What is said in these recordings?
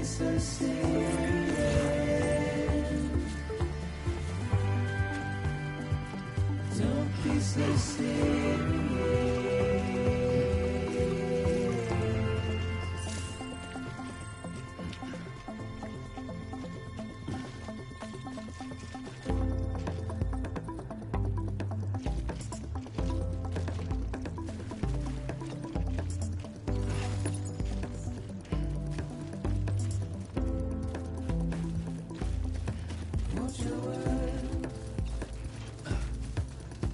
so serious. Don't be so serious. Won't your world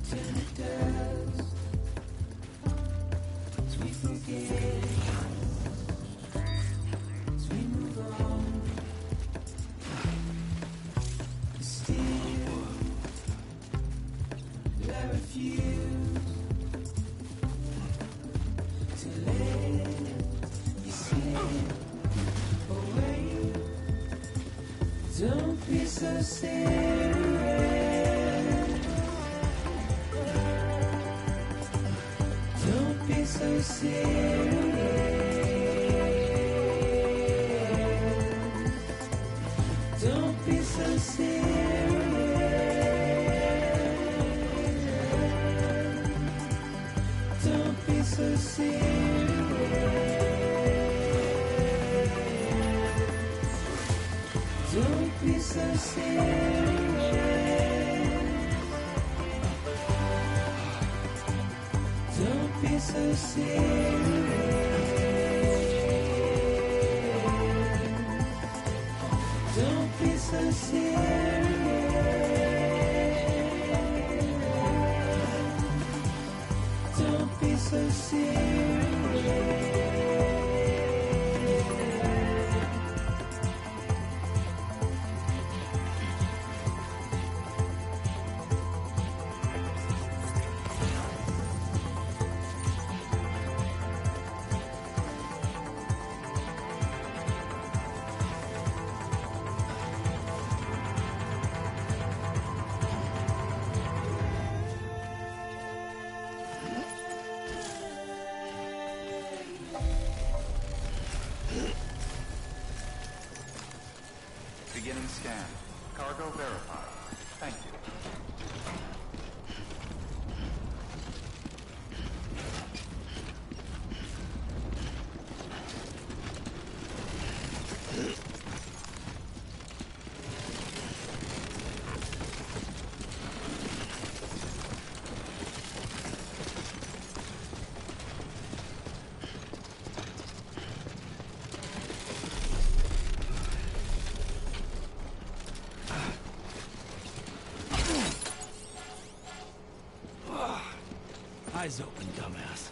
turn it dust as we forget, as we move on? Still, I refuse to let you slip away. Don't be so serious. Don't be so serious. Don't be so serious. Don't be so serious. Don't be so serious. Don't be so serious. Don't be so serious. Don't be so serious. Beginning scan. Cargo verified. Thank you. Eyes open, dumbass.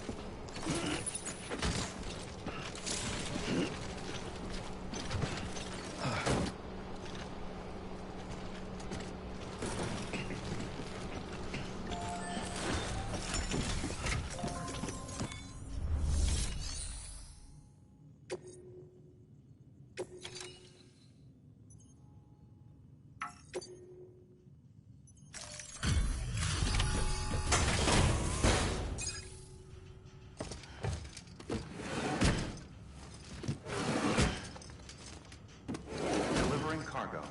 Delivering cargo.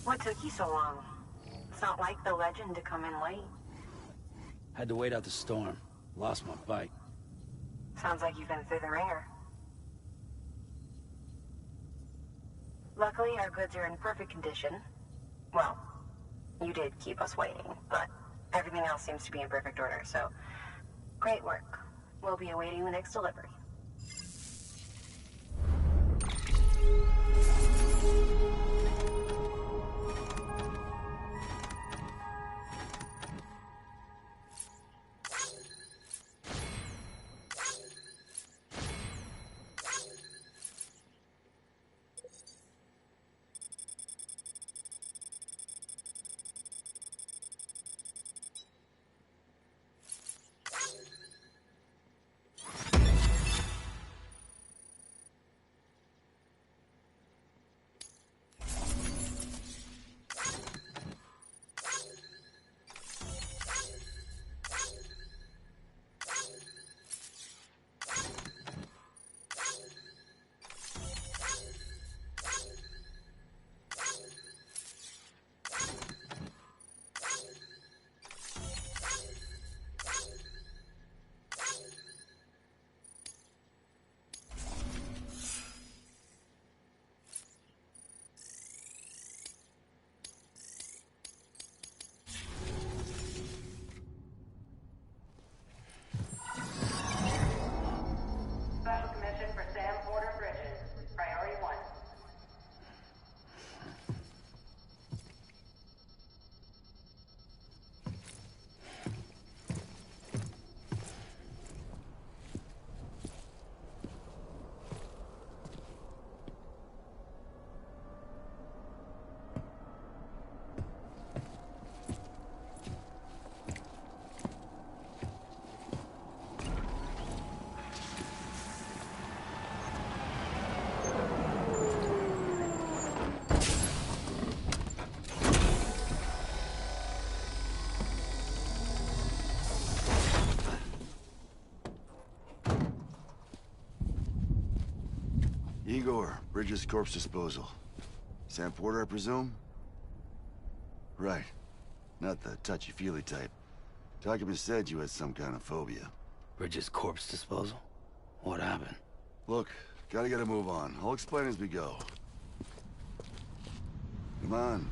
What took you so long? It's not like the legend to come in late. Had to wait out the storm. Lost my bike. Sounds like you've been through the ringer. Luckily, our goods are in perfect condition. Well, you did keep us waiting, but everything else seems to be in perfect order, so great work. We'll be awaiting the next delivery. Igor, Bridges Corpse Disposal. Sam Porter, I presume? Right. Not the touchy-feely type. Documents said you had some kind of phobia. Bridges corpse disposal? What happened? Look, gotta get a move on. I'll explain as we go. Come on.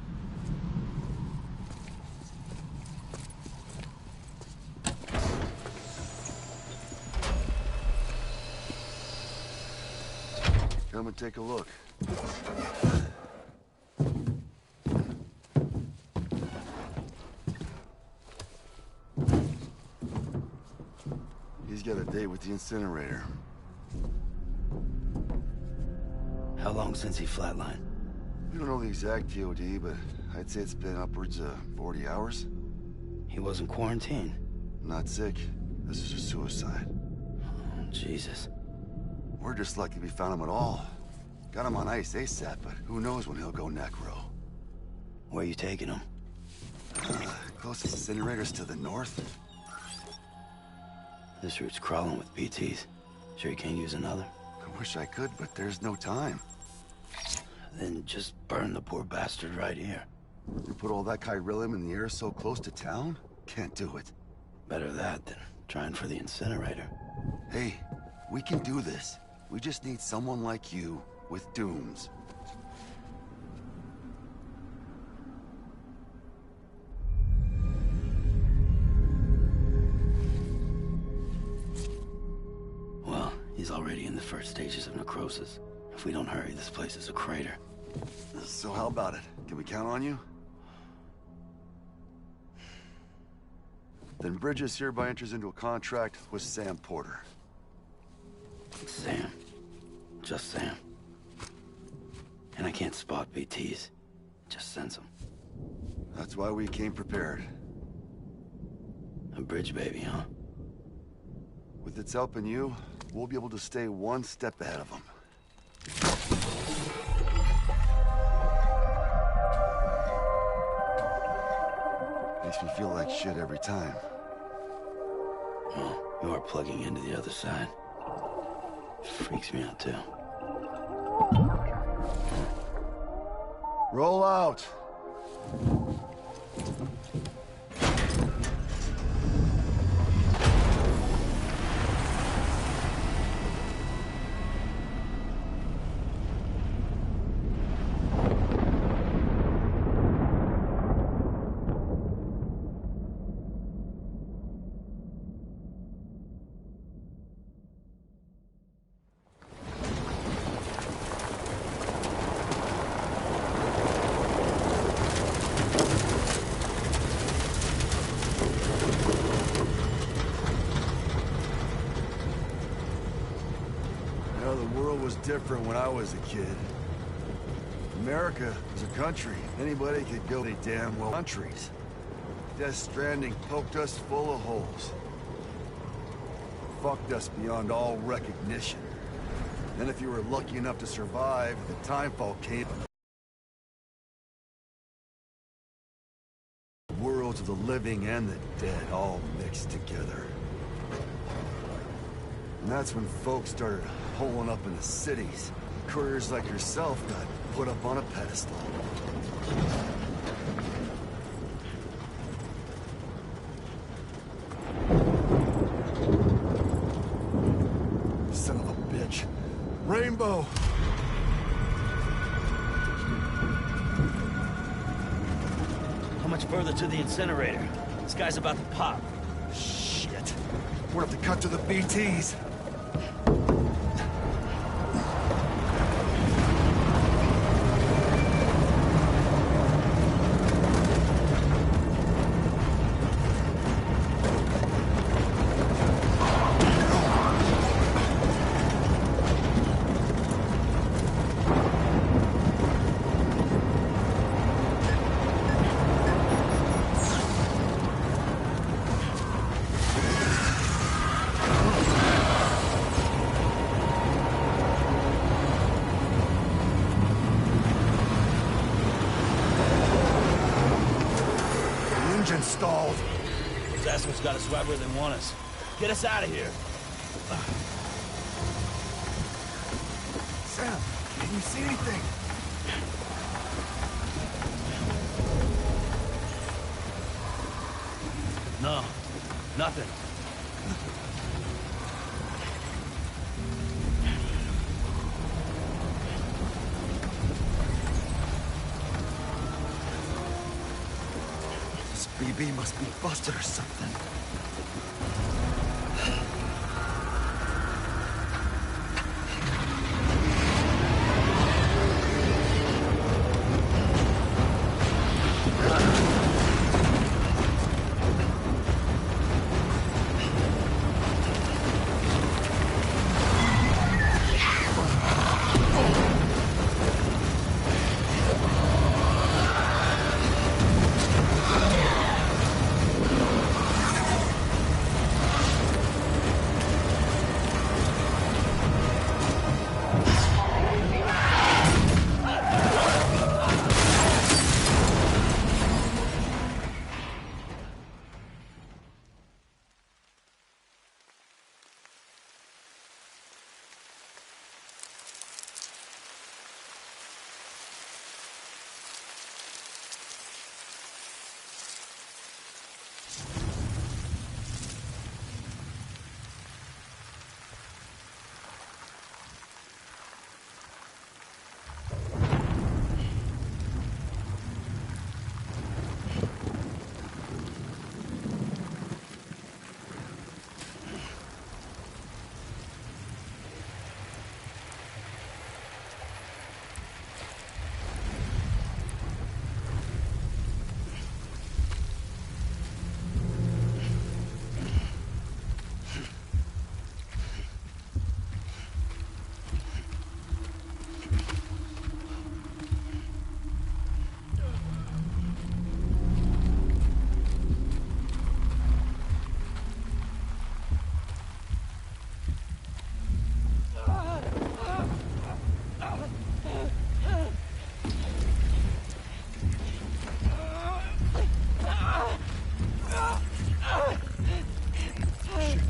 Come and take a look. He's got a date with the incinerator. How long since he flatlined? We don't know the exact TOD, but I'd say it's been upwards of 40 hours. He wasn't quarantined. Not sick. This is a suicide. Oh, Jesus. We're just lucky we found him at all. Got him on ice ASAP, but who knows when he'll go necro. Where you taking him? Closest incinerator's to the north. This route's crawling with BTs. Sure you can't use another? I wish I could, but there's no time. Then just burn the poor bastard right here. You put all that chiralium in the air so close to town? Can't do it. Better that than trying for the incinerator. Hey, we can do this. We just need someone like you with dooms. Well, he's already in the first stages of necrosis. If we don't hurry, this place is a crater. So how about it? Can we count on you? Then Bridges hereby enters into a contract with Sam Porter. Sam. Just Sam. And I can't spot BTs. Just sense them. That's why we came prepared. A bridge baby, huh? With its help and you, we'll be able to stay one step ahead of them. Makes me feel like shit every time. Well, you are plugging into the other side. Freaks me out, too. Roll out! Different when I was a kid. America was a country. Anybody could go to damn well countries. Death Stranding poked us full of holes. Fucked us beyond all recognition. Then if you were lucky enough to survive, the timefall came. Worlds of the living and the dead all mixed together. And that's when folks started holing up in the cities. Couriers like yourself got put up on a pedestal. Son of a bitch. Rainbow! How much further to the incinerator? This guy's about to pop. Shit. We're gonna have to cut to the BTs. Stalled. Those assholes got us right where they want us. Get us out of here. Sam, Can you see anything? No, nothing. This BB must be busted or something.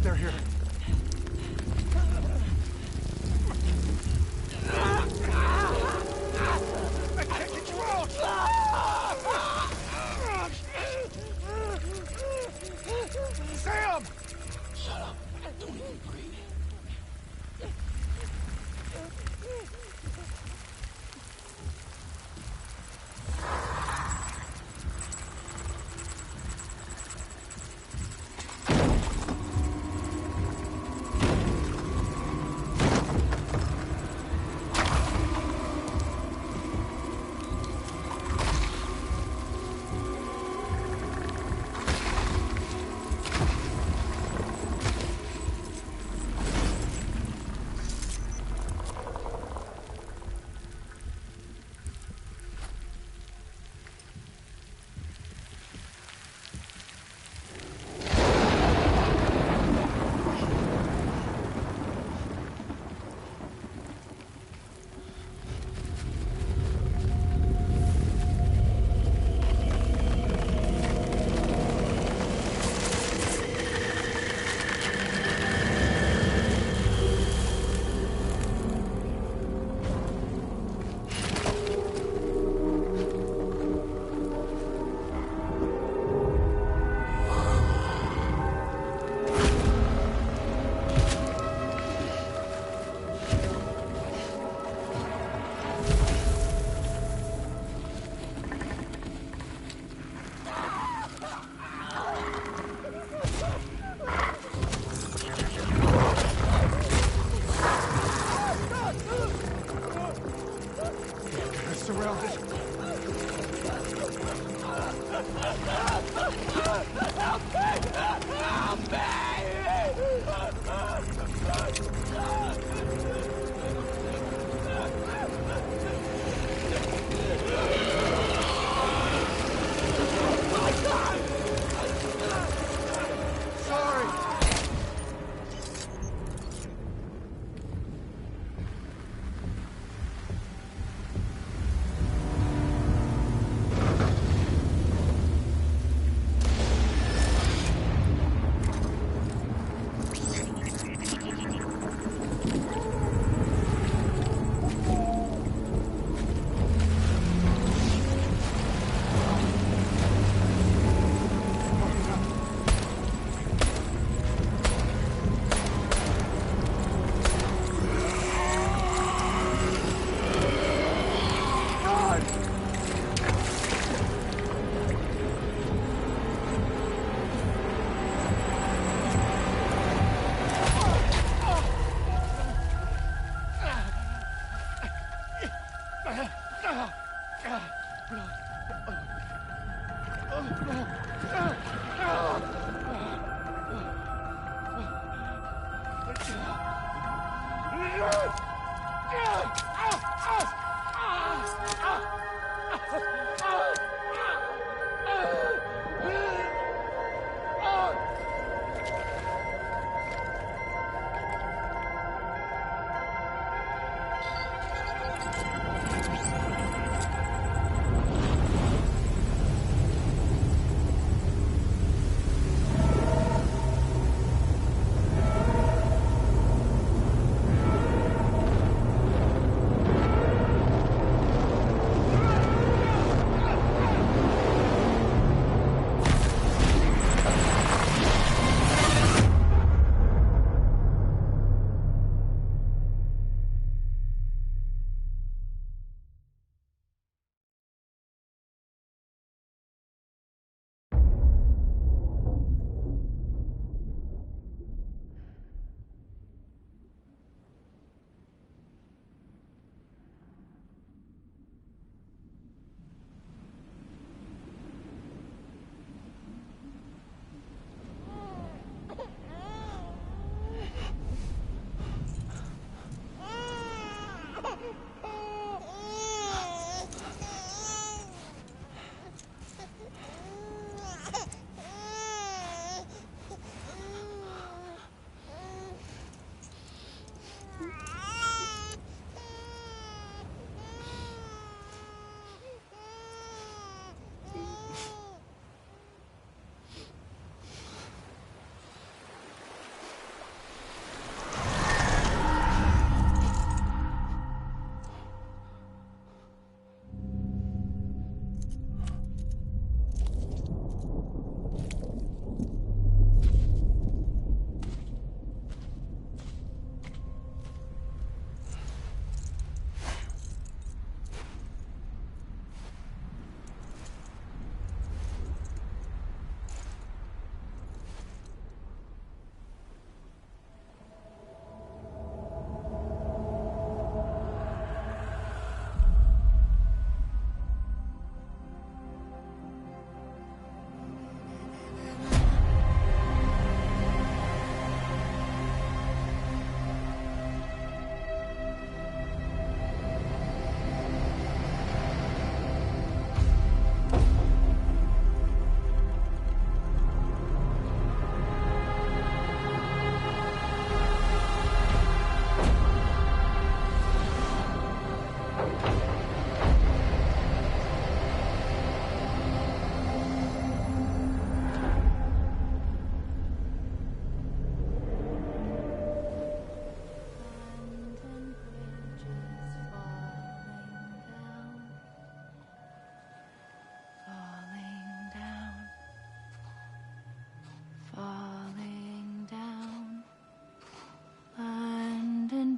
They're here. I can't get you out! Sam! Shut up. Don't even breathe.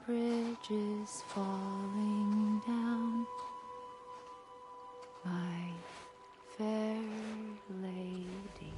bridges falling down, my fair lady.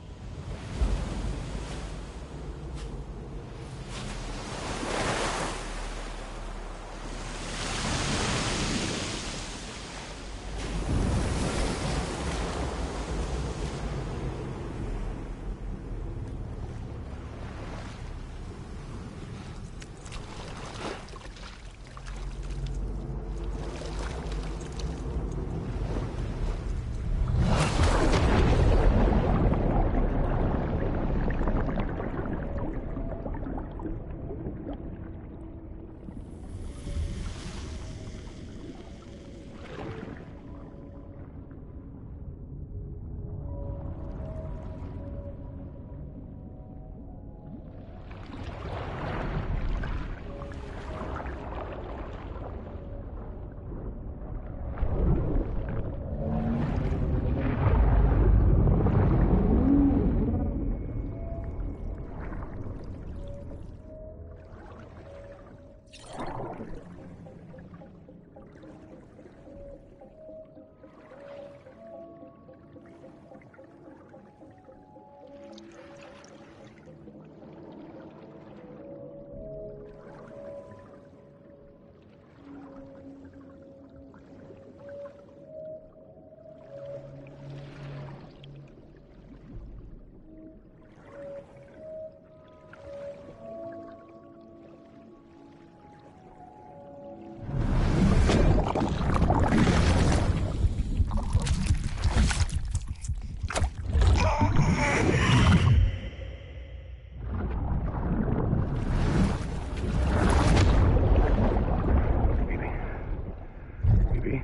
Evie?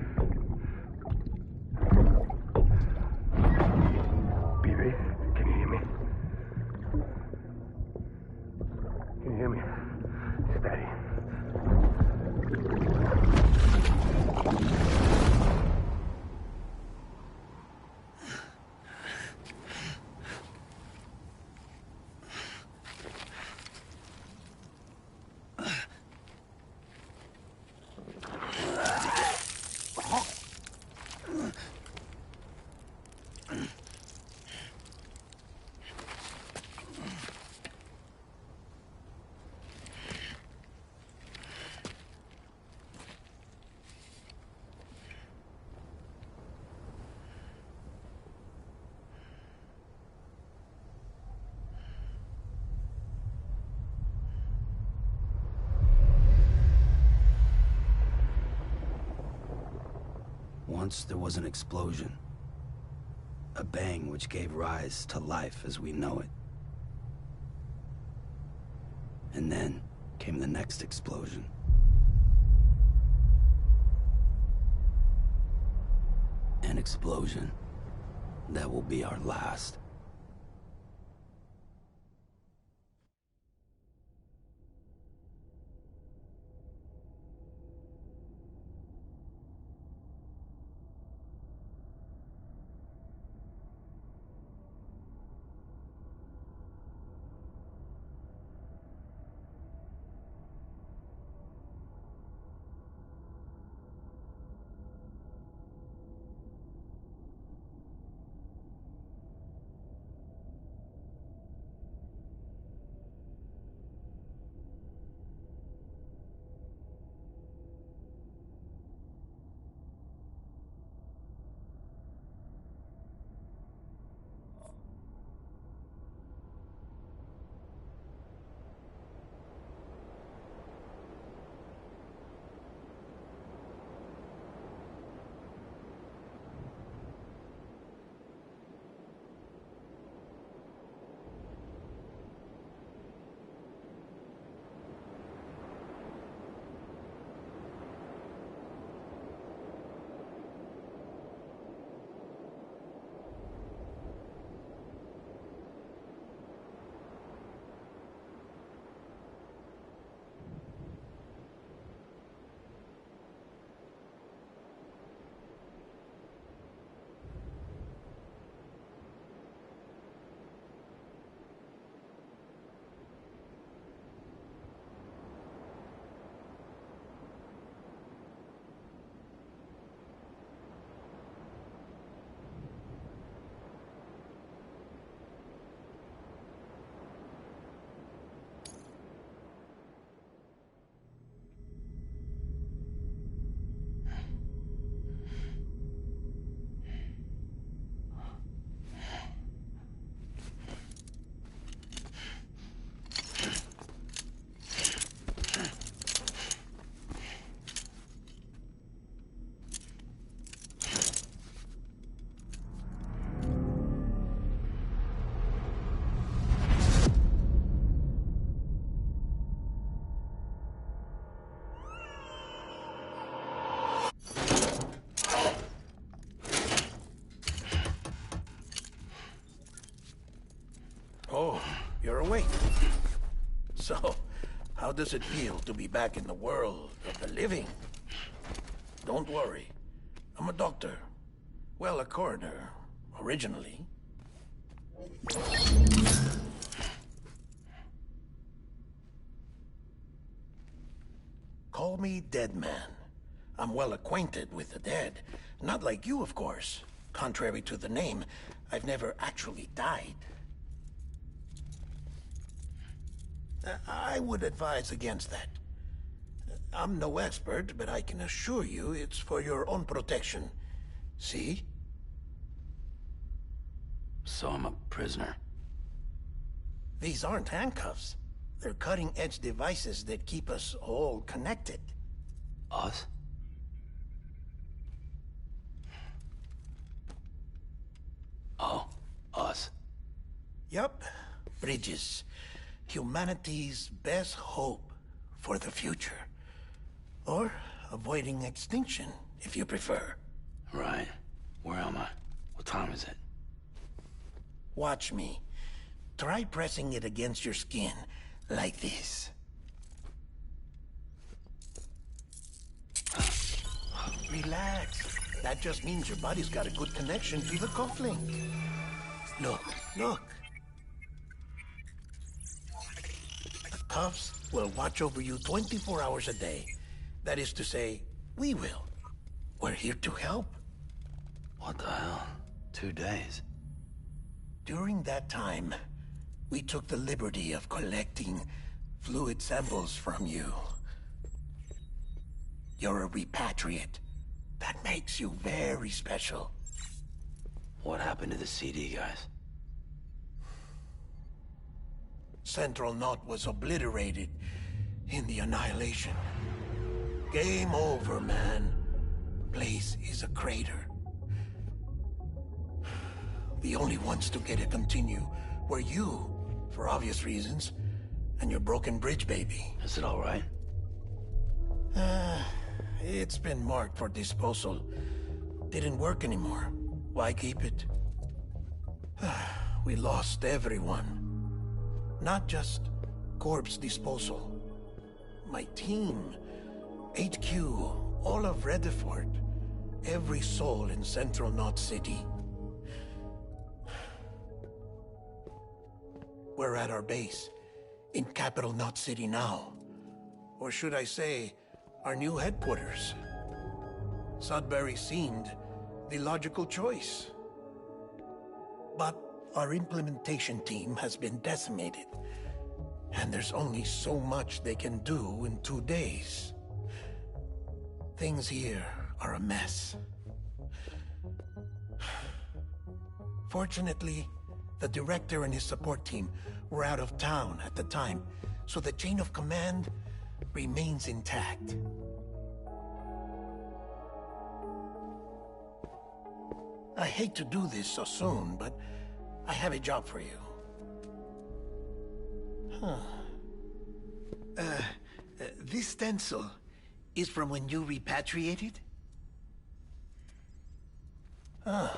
Evie, can you hear me? Can you hear me? Steady. Once there was an explosion. A bang which gave rise to life as we know it. And then came the next explosion. An explosion that will be our last. Oh, you're awake. So, how does it feel to be back in the world of the living? Don't worry. I'm a doctor. Well, a coroner, originally. Call me Dead Man. I'm well acquainted with the dead. Not like you, of course. Contrary to the name, I've never actually died. I would advise against that. I'm no expert, but I can assure you it's for your own protection. See? So I'm a prisoner. These aren't handcuffs. They're cutting-edge devices that keep us all connected. Us? Oh, us. Yup. Bridges. Humanity's best hope for the future. Or avoiding extinction, if you prefer. Right. Where am I? What time is it? Watch me. Try pressing it against your skin, like this. Relax. That just means your body's got a good connection to the cufflink. Look, look. The cuffs will watch over you 24 hours a day. That is to say, we will. We're here to help. What the hell? 2 days? During that time, we took the liberty of collecting fluid samples from you. You're a repatriate. That makes you very special. What happened to the CD guys? Central Knot was obliterated in the Annihilation. Game over, man. Place is a crater. The only ones to get it continue were you, for obvious reasons, and your broken bridge baby. Is it all right? It's been marked for disposal. Didn't work anymore. Why keep it? We lost everyone. Not just corpse disposal. My team, HQ, all of Redefort, every soul in Central Knot City. We're at our base, in Capital Knot City now. Or should I say, our new headquarters. Sudbury seemed the logical choice. But our implementation team has been decimated, and there's only so much they can do in 2 days. Things here are a mess. Fortunately, the director and his support team were out of town at the time, so the chain of command remains intact. I hate to do this so soon, but I have a job for you. This stencil is from when you repatriated?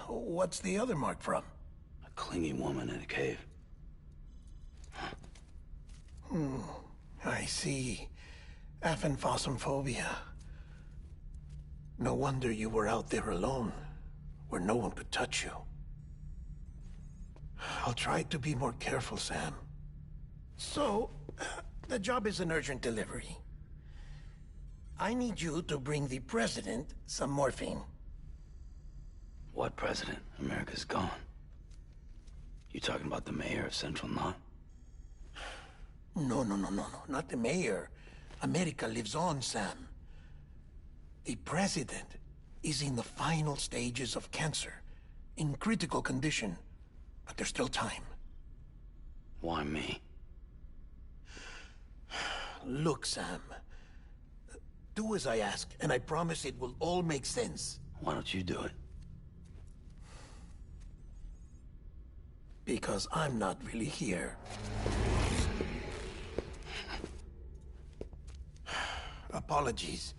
What's the other mark from? A clinging woman in a cave. I see. Aphenphosmphobia. No wonder you were out there alone, where no one could touch you. I'll try to be more careful, Sam. So, the job is an urgent delivery. I need you to bring the president some morphine. What president? America's gone. You talking about the mayor of Central Knot? No, not the mayor. America lives on, Sam. The president is in the final stages of cancer, in critical condition, but there's still time. Why me? Look, Sam. Do as I ask, and I promise it will all make sense. Why don't you do it? Because I'm not really here. Apologies.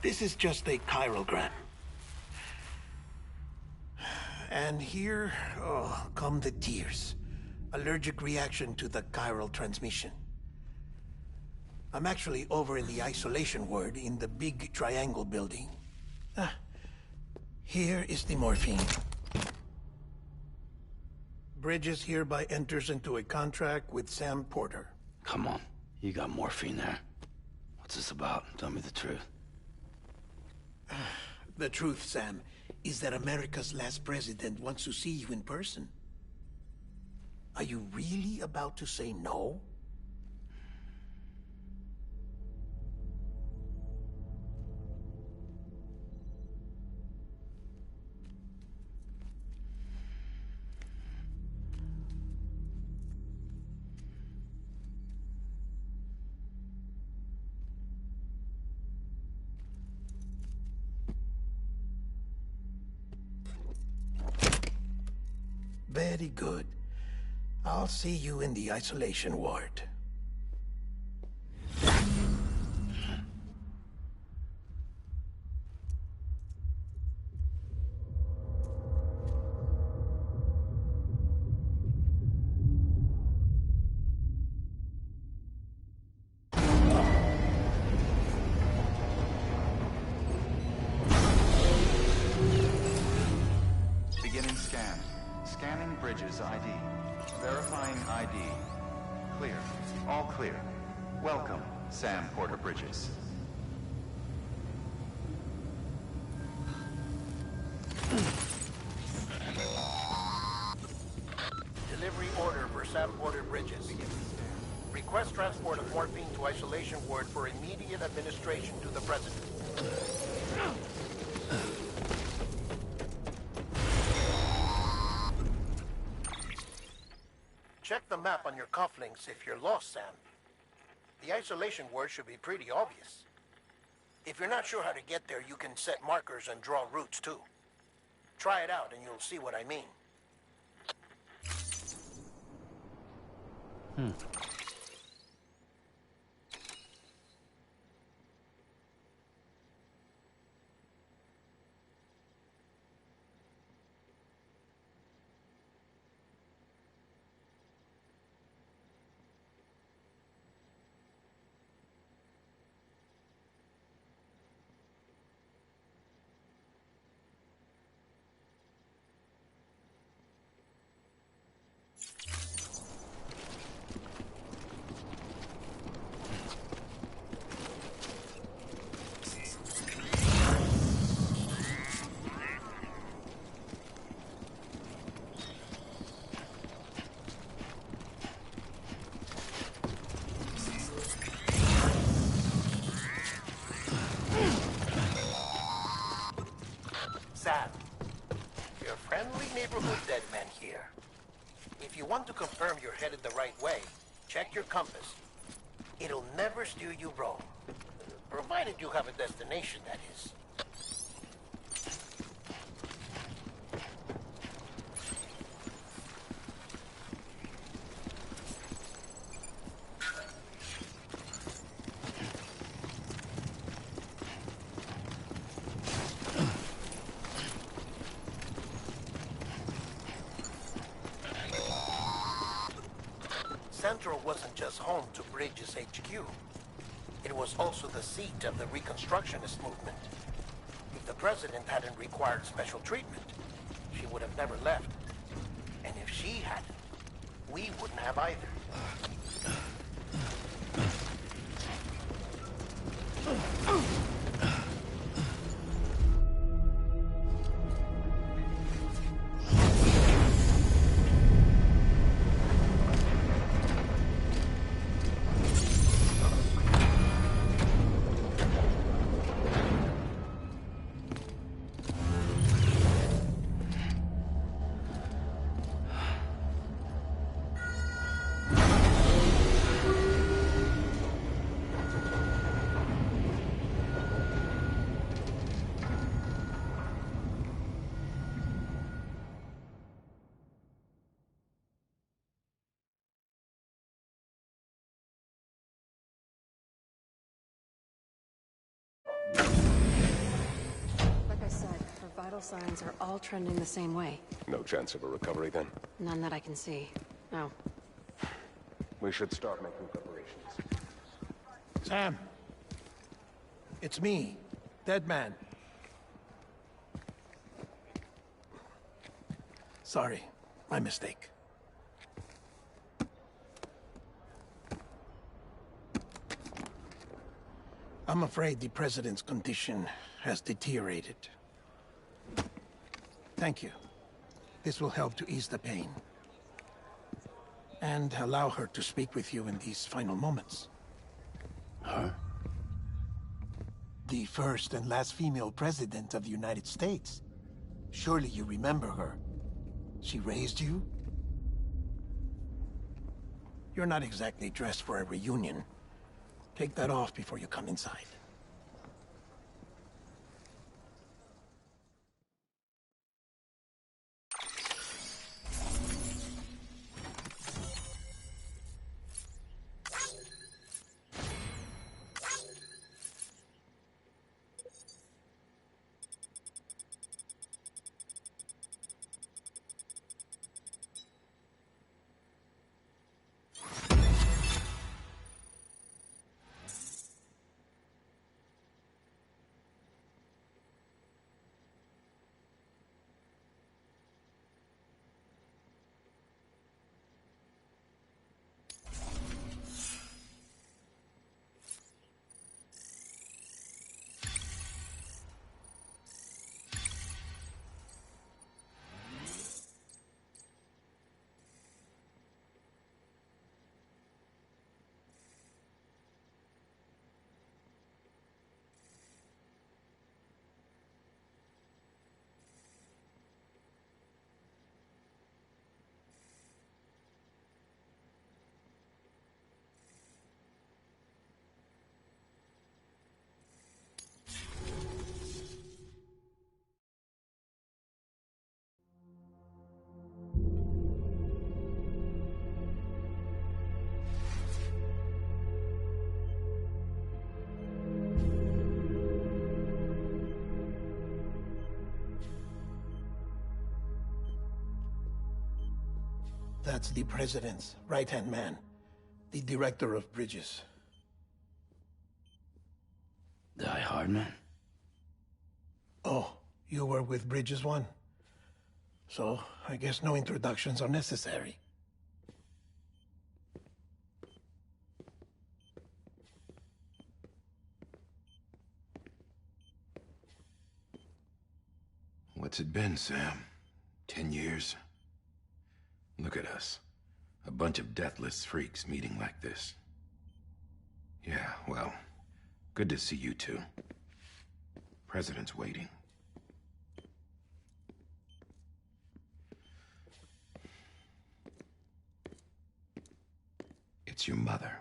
This is just a chiralgram. And here, come the tears. Allergic reaction to the chiral transmission. I'm actually over in the isolation ward in the big triangle building. Here is the morphine. Bridges hereby enters into a contract with Sam Porter. Come on. You got morphine there. What's this about? Tell me the truth. The truth, Sam, is that America's last president wants to see you in person. Are you really about to say no? Very good. I'll see you in the isolation ward. Bridges ID. Verifying ID. Clear. All clear. Welcome, Sam Porter Bridges. Delivery order for Sam Porter Bridges. Request transport of morphine to isolation ward for immediate administration to the president. Check the map on your cufflinks if you're lost, Sam. The isolation word should be pretty obvious. If you're not sure how to get there, you can set markers and draw routes too. Try it out and you'll see what I mean. Sam, your friendly neighborhood dead man here. If you want to confirm you're headed the right way, check your compass. It'll never steer you wrong. Provided you have a destination, that is. Central wasn't just home to Bridges HQ. It was also the seat of the Reconstructionist movement. If the president hadn't required special treatment, she would have never left. And if she hadn't, we wouldn't have either. Like I said, her vital signs are all trending the same way. No chance of a recovery then? None that I can see. No. We should start making preparations. Sam, it's me, Dead Man. Sorry, my mistake. I'm afraid the president's condition has deteriorated. Thank you. This will help to ease the pain. And allow her to speak with you in these final moments. Huh? The first and last female president of the United States. Surely you remember her. She raised you? You're not exactly dressed for a reunion. Take that off before you come inside. That's the president's right-hand man, the director of bridges. Die Hardman? Oh, you were with Bridges 1? So, I guess no introductions are necessary. What's it been, Sam? 10 years? Look at us. A bunch of deathless freaks meeting like this. Yeah, well, good to see you two. President's waiting. It's your mother,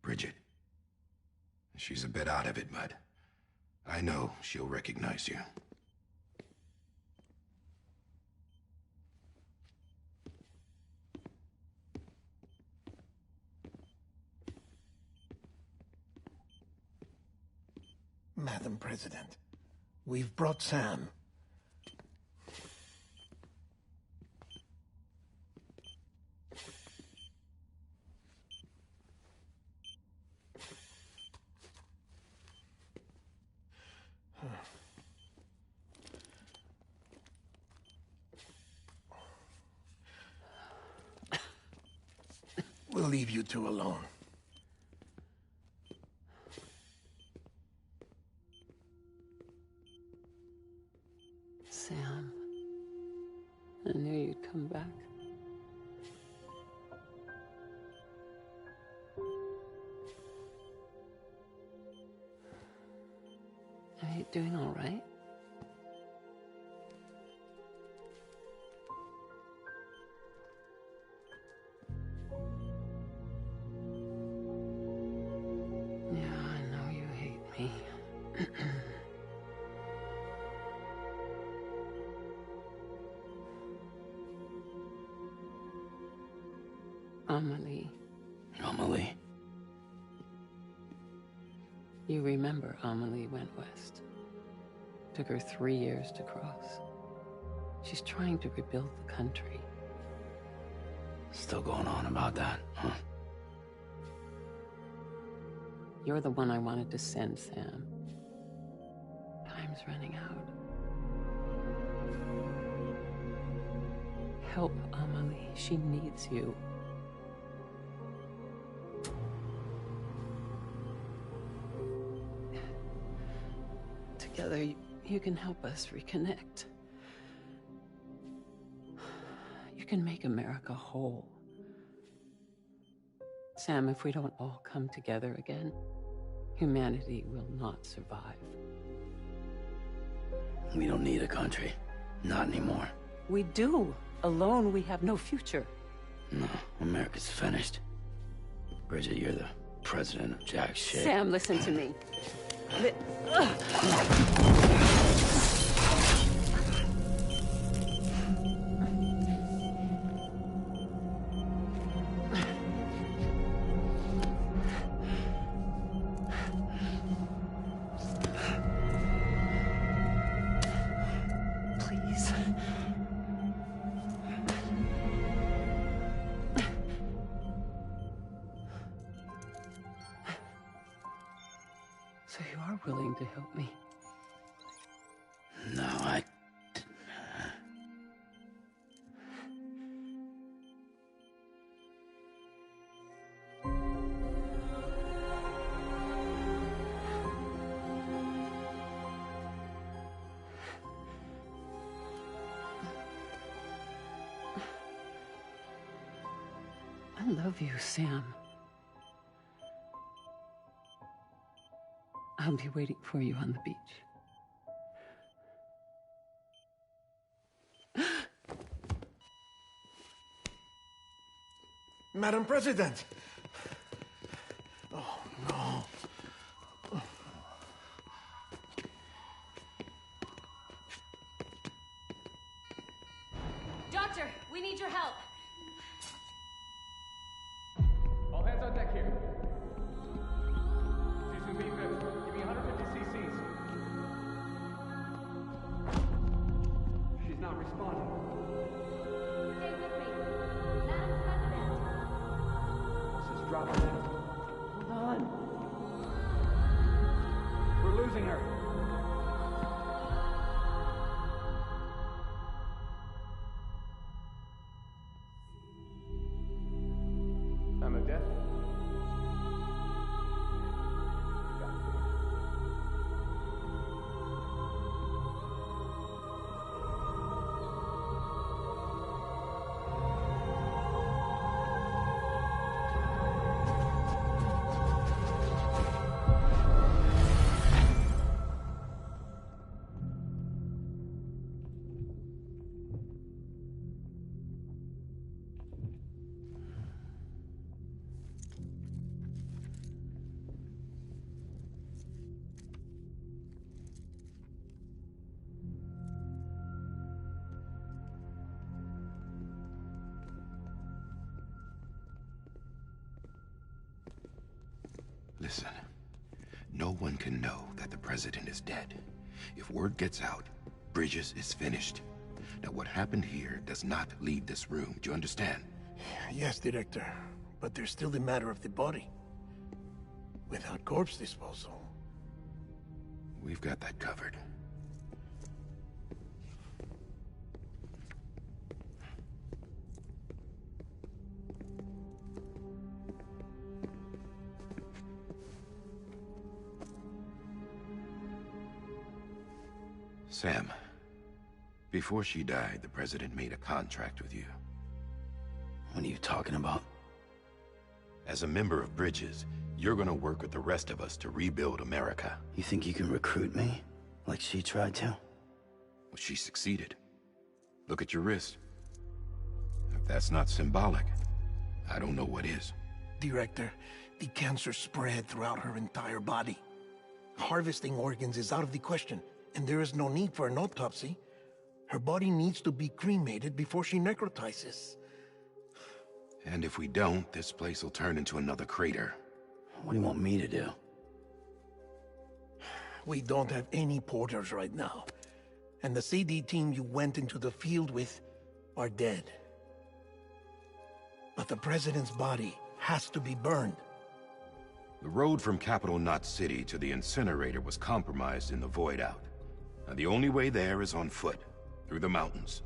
Bridget. She's a bit out of it, but I know she'll recognize you. Madam President, we've brought Sam. We'll leave you two alone. Sam, I knew you'd come back. Are you doing all right? Yeah, I know you hate me. Amelie. Amelie? You remember Amelie went west. Took her 3 years to cross. She's trying to rebuild the country. Still going on about that, huh? You're the one I wanted to send, Sam. Time's running out. Help Amelie. She needs you. Together, you can help us reconnect. You can make America whole. Sam, if we don't all come together again, humanity will not survive. We don't need a country. Not anymore. We do. Alone, we have no future. No, America's finished. Bridget, you're the president of jack shit. Sam, listen to me. Please. So you are willing to help me? No, I... I love you, Sam. I'll be waiting for you on the beach. Madam President! Oh, no. Doctor, we need your help. All hands on deck here. Season B-5, give me 150 cc's. She's not responding. Stay with me. Hold on. We're losing her. Time of death? Listen, no one can know that the president is dead. If word gets out, Bridges is finished. Now, what happened here does not leave this room. Do you understand? Yes, Director. But there's still the matter of the body. Without corpse disposal. We've got that covered. Sam, before she died, the president made a contract with you. What are you talking about? As a member of Bridges, you're gonna work with the rest of us to rebuild America. You think you can recruit me? Like she tried to? Well, she succeeded. Look at your wrist. If that's not symbolic, I don't know what is. Director, the cancer spread throughout her entire body. Harvesting organs is out of the question, and there is no need for an autopsy. Her body needs to be cremated before she necrotizes. And if we don't, this place will turn into another crater. What do you want me to do? We don't have any porters right now. And the CD team you went into the field with are dead. But the president's body has to be burned. The road from Capital Knot City to the incinerator was compromised in the Void Out. Now, the only way there is on foot, through the mountains.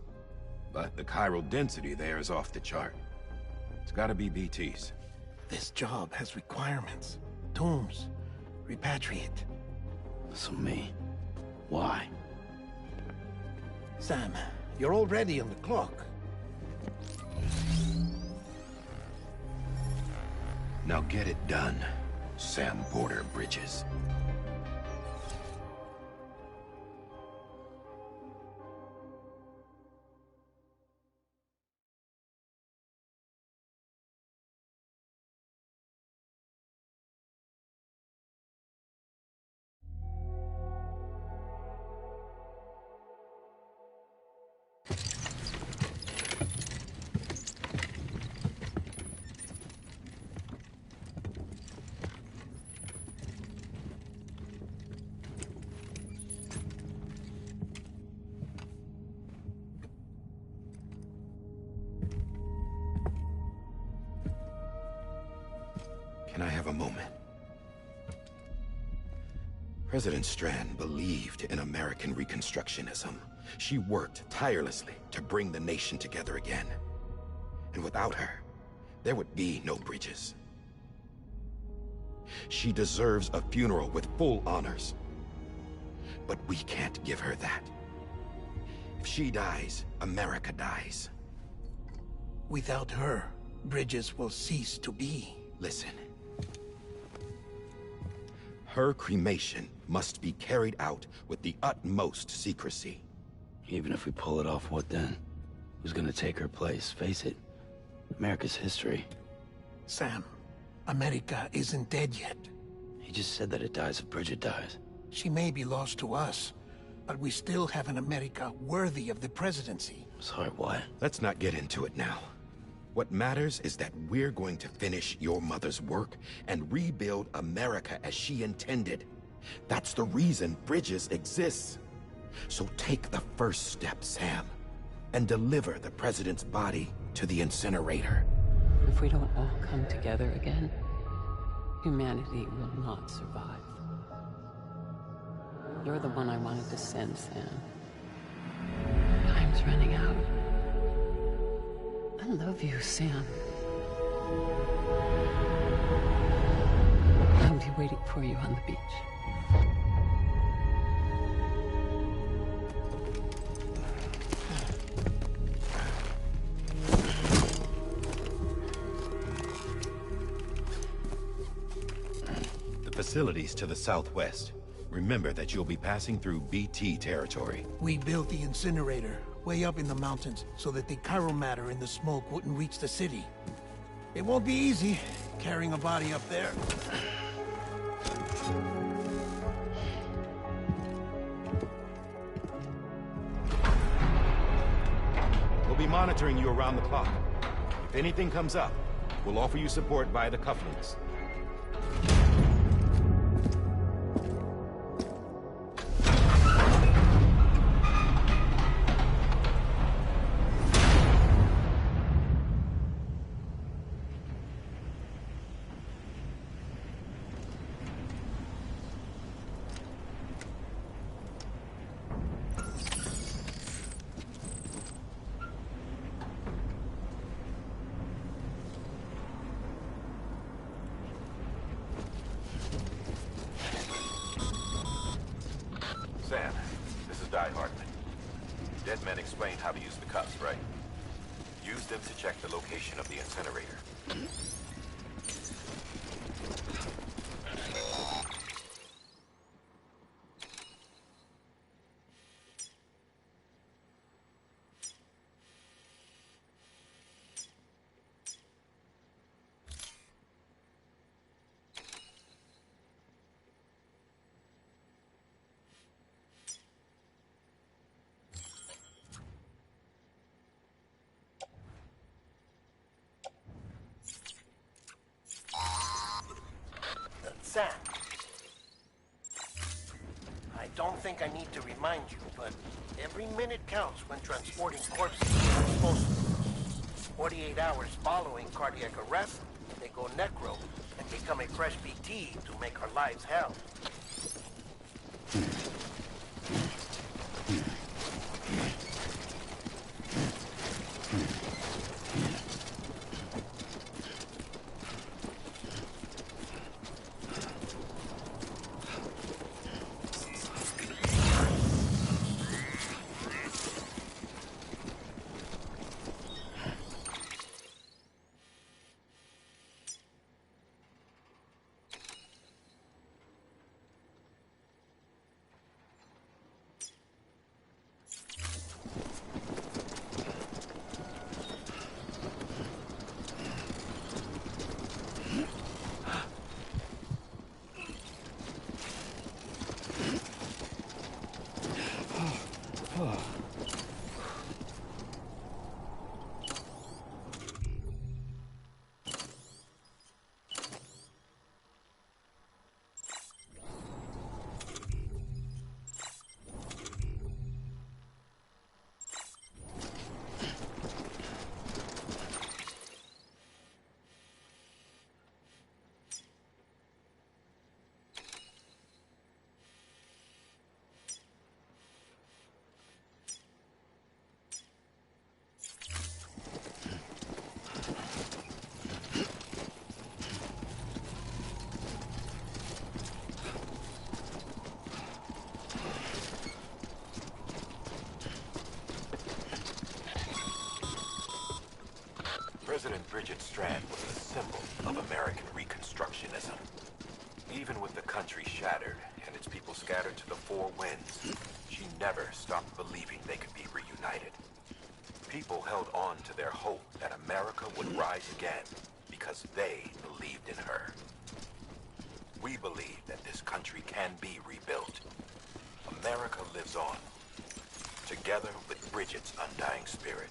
But the chiral density there is off the chart. It's gotta be BT's. This job has requirements. Tombs. Repatriate. So me? Why? Sam, you're already on the clock. Now get it done, Sam Porter Bridges. Can I have a moment? President Strand believed in American Reconstructionism. She worked tirelessly to bring the nation together again. And without her, there would be no Bridges. She deserves a funeral with full honors. But we can't give her that. If she dies, America dies. Without her, Bridges will cease to be. Listen. Her cremation must be carried out with the utmost secrecy. Even if we pull it off, what then? Who's gonna take her place? Face it, America's history. Sam, America isn't dead yet. He just said that it dies if Bridget dies. She may be lost to us, but we still have an America worthy of the presidency. Sorry, what? Let's not get into it now. What matters is that we're going to finish your mother's work and rebuild America as she intended. That's the reason Bridges exists. So take the first step, Sam, and deliver the president's body to the incinerator. If we don't all come together again, Humanity will not survive. You're the one I wanted to send, Sam. Time's running out. I love you, Sam. I'll be waiting for you on the beach. The facility's to the southwest. Remember that you'll be passing through BT territory. We built the incinerator way up in the mountains so that the chiral matter in the smoke wouldn't reach the city. It won't be easy carrying a body up there. We'll be monitoring you around the clock. If anything comes up, we'll offer you support via the cufflinks. Sam, this is Die Hardman. Dead men explained how to use the cuffs, right? Use them to check the location of the incinerator. Sam. I don't think I need to remind you, but every minute counts when transporting corpses to disposal. 48 hours following cardiac arrest, they go necro and become a fresh BT to make our lives hell. President Bridget Strand was a symbol of American Reconstructionism. Even with the country shattered and its people scattered to the four winds, she never stopped believing they could be reunited. People held on to their hope that America would rise again because they believed in her. We believe that this country can be rebuilt. America lives on, together with Bridget's undying spirit.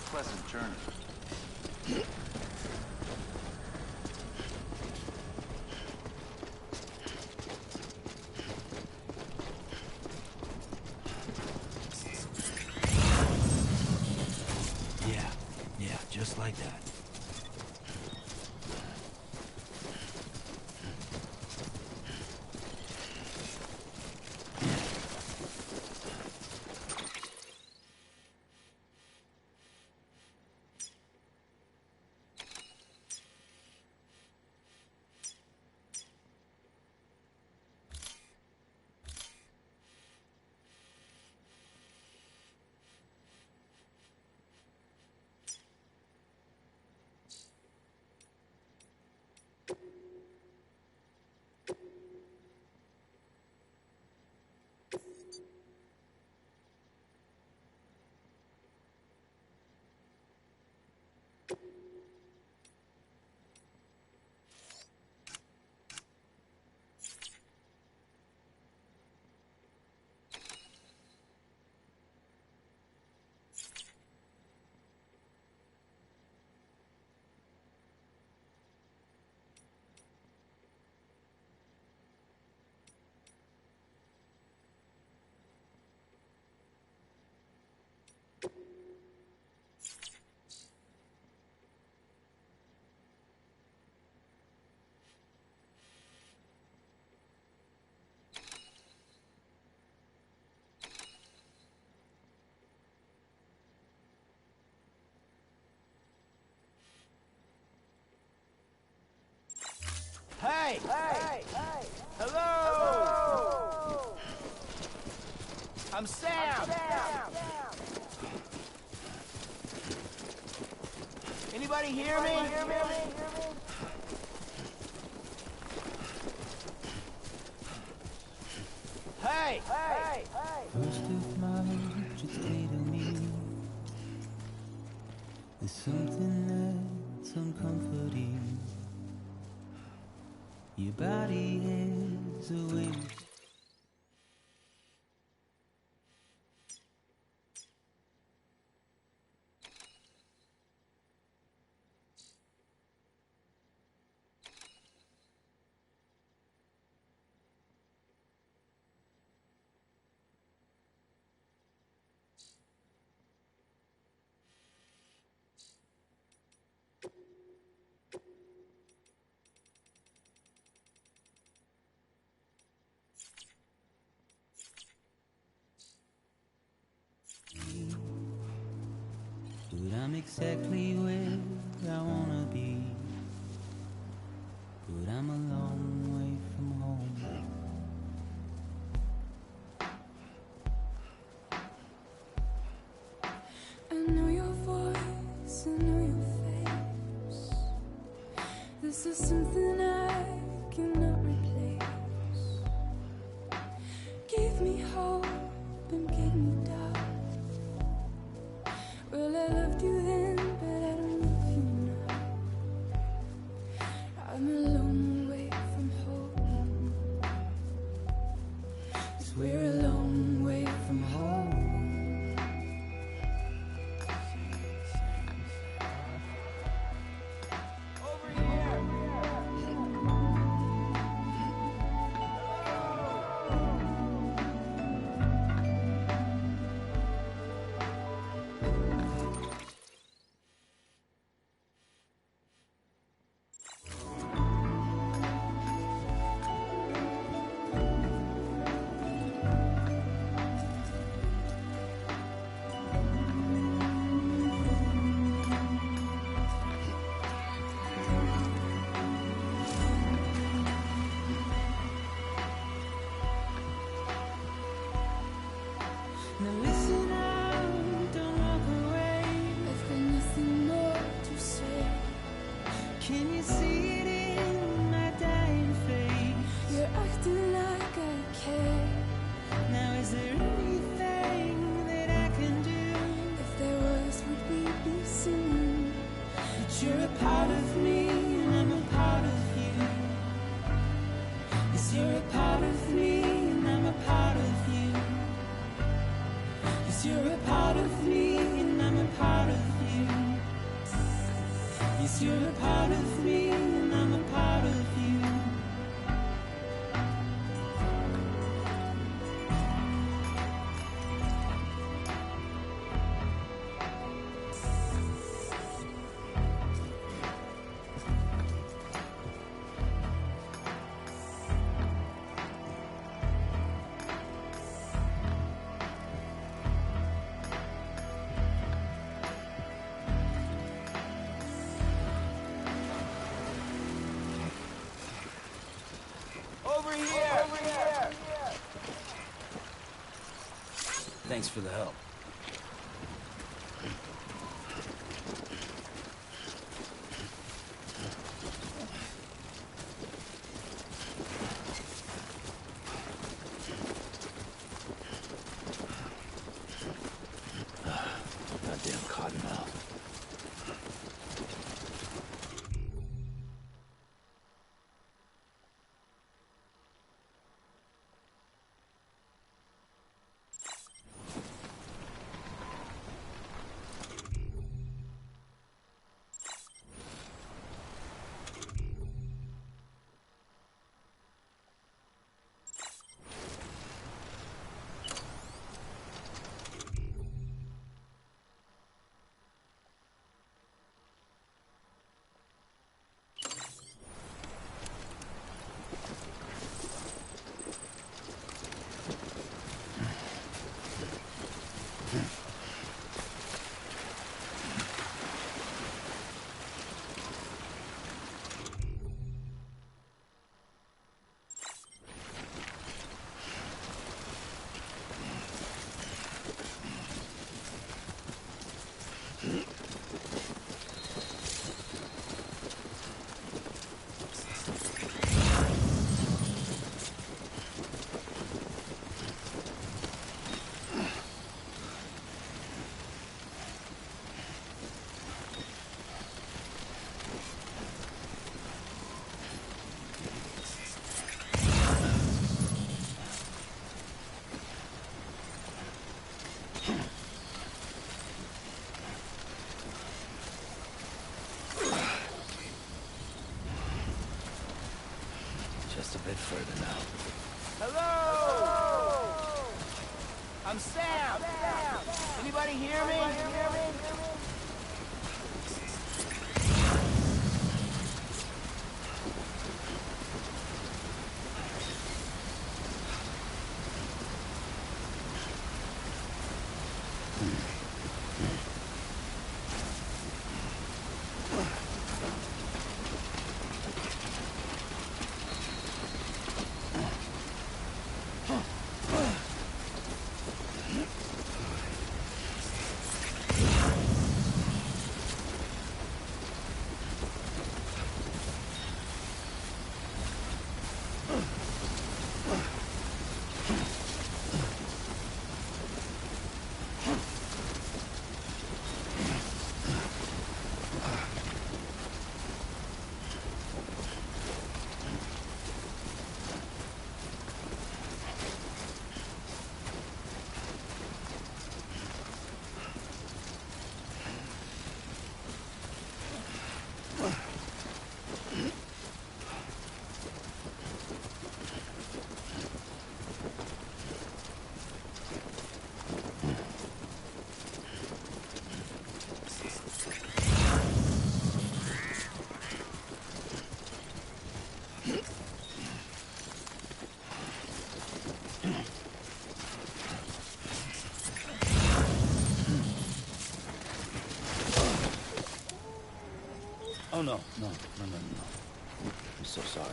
pleasant journey. Yeah, just like that. Hey! Hey! Hey! Hello! I'm Sam! Anybody hear me? Hey! Hey! First of March, it's clear to me there's something that's uncomforting. Your body is awake. But I'm exactly where I wanna be. But I'm a long way from home. I know your voice, I know your face. This is something I cannot replace. Give me hope and give me doubt. Well, I loved you then, but I don't love you now. I'm a long way from home. 'Cause we're a long way from home. Now listen out, don't walk away. I've got nothing more to say. Can you see it in my dying face? You're acting like I care. Now is there anything that I can do? If there was, would we be singing? But you're a part of me and I'm a part of you. Yes, you're a part of me and I'm a part of you. Yes, you're a part of me and I'm a part of you. of me and I'm a part of you. Over here! Over here! Thanks for the help. Goddamn cottonmouth. Just a bit further now. Hello! I'm Sam! Anybody hear me? Oh, no. I'm so sorry.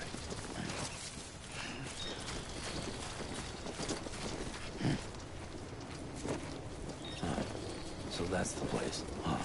So that's the place, huh?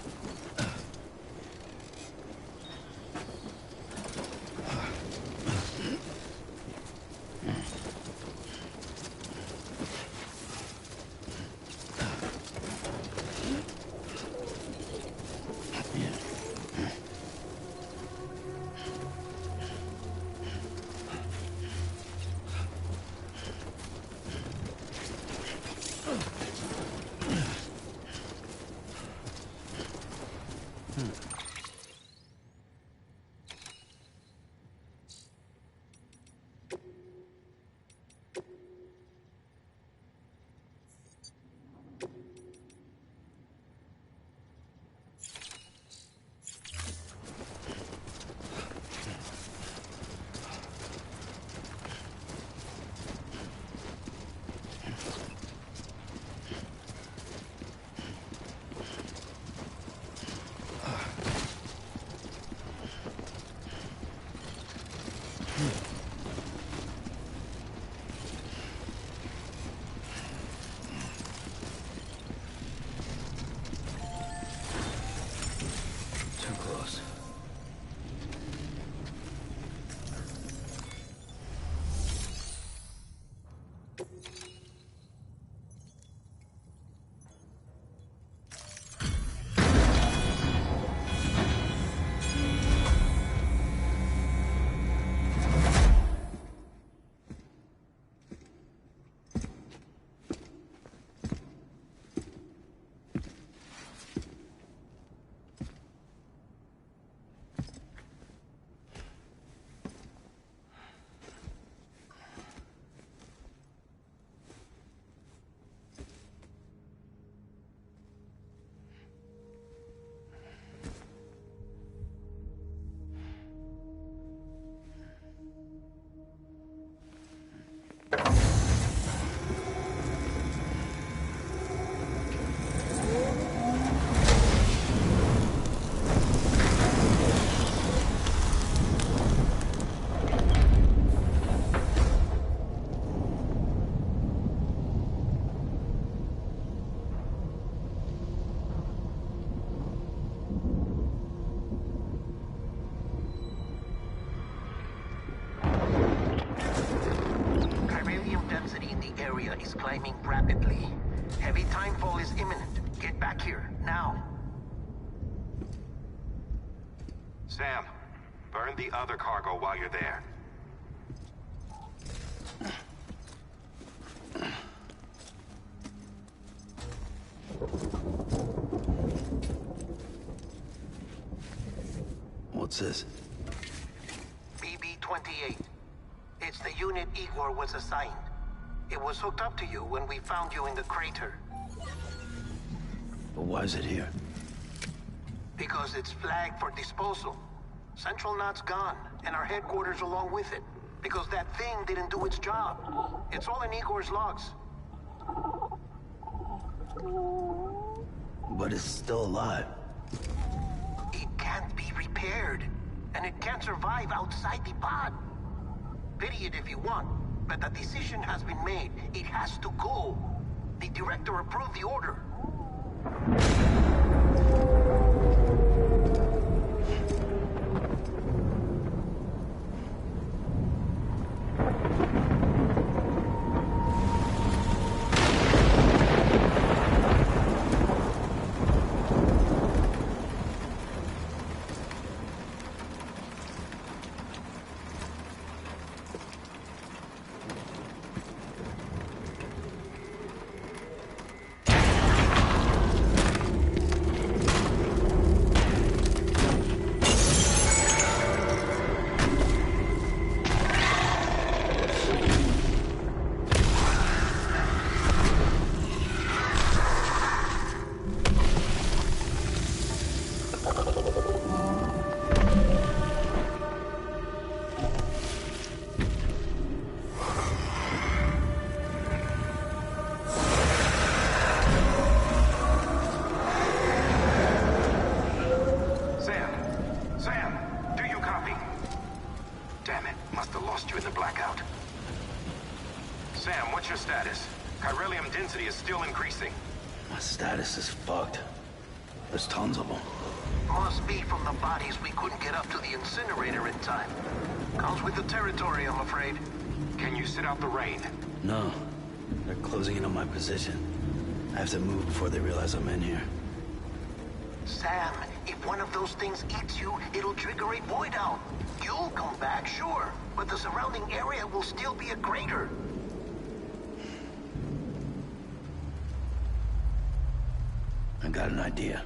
climbing rapidly. Heavy timefall is imminent. Get back here, now. Sam, burn the other cargo while you're there. What's this? BB-28. It's the unit Igor was assigned. It was hooked up to you when we found you in the crater. But why is it here? Because it's flagged for disposal. Central Knot's gone, and our headquarters along with it. Because that thing didn't do its job. It's all in Igor's logs. But it's still alive. It can't be repaired, and it can't survive outside the pod. Pity it if you want, but the decision has been made. It has to go. The director approved the order. No. They're closing in on my position. I have to move before they realize I'm in here. Sam, if one of those things eats you, it'll trigger a void out. You'll come back, sure, but the surrounding area will still be a crater. I got an idea.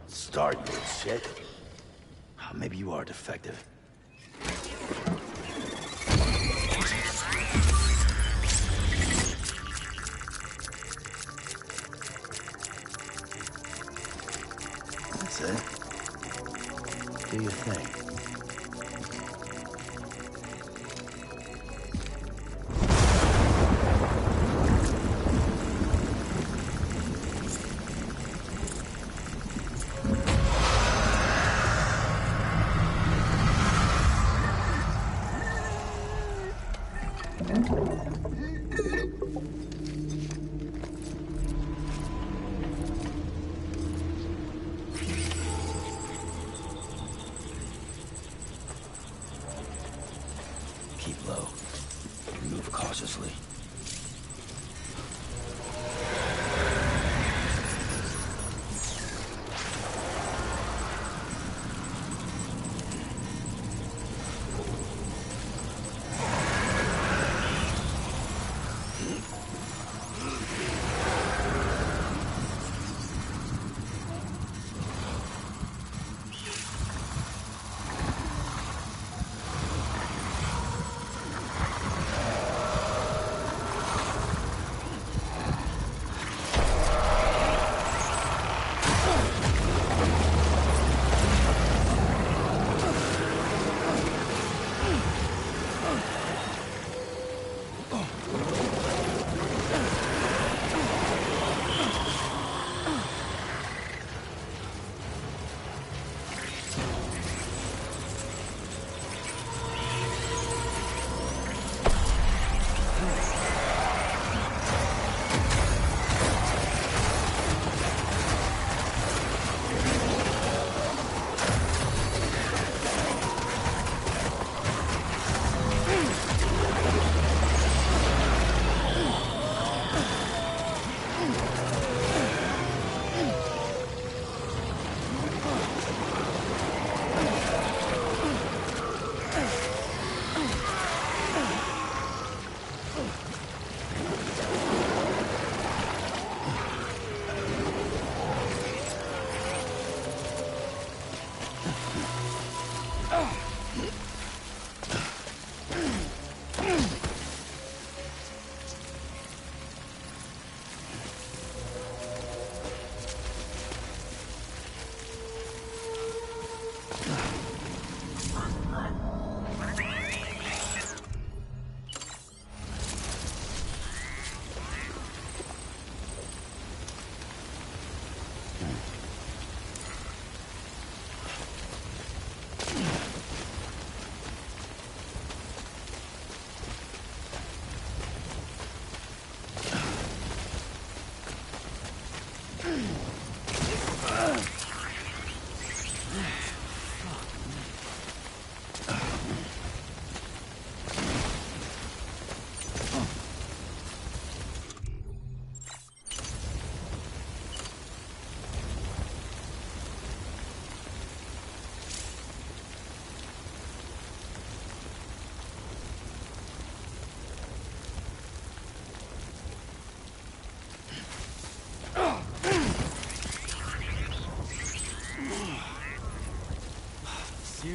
Start, you shit. Maybe you are defective. That's it. Do your thing. Keep low. Move cautiously.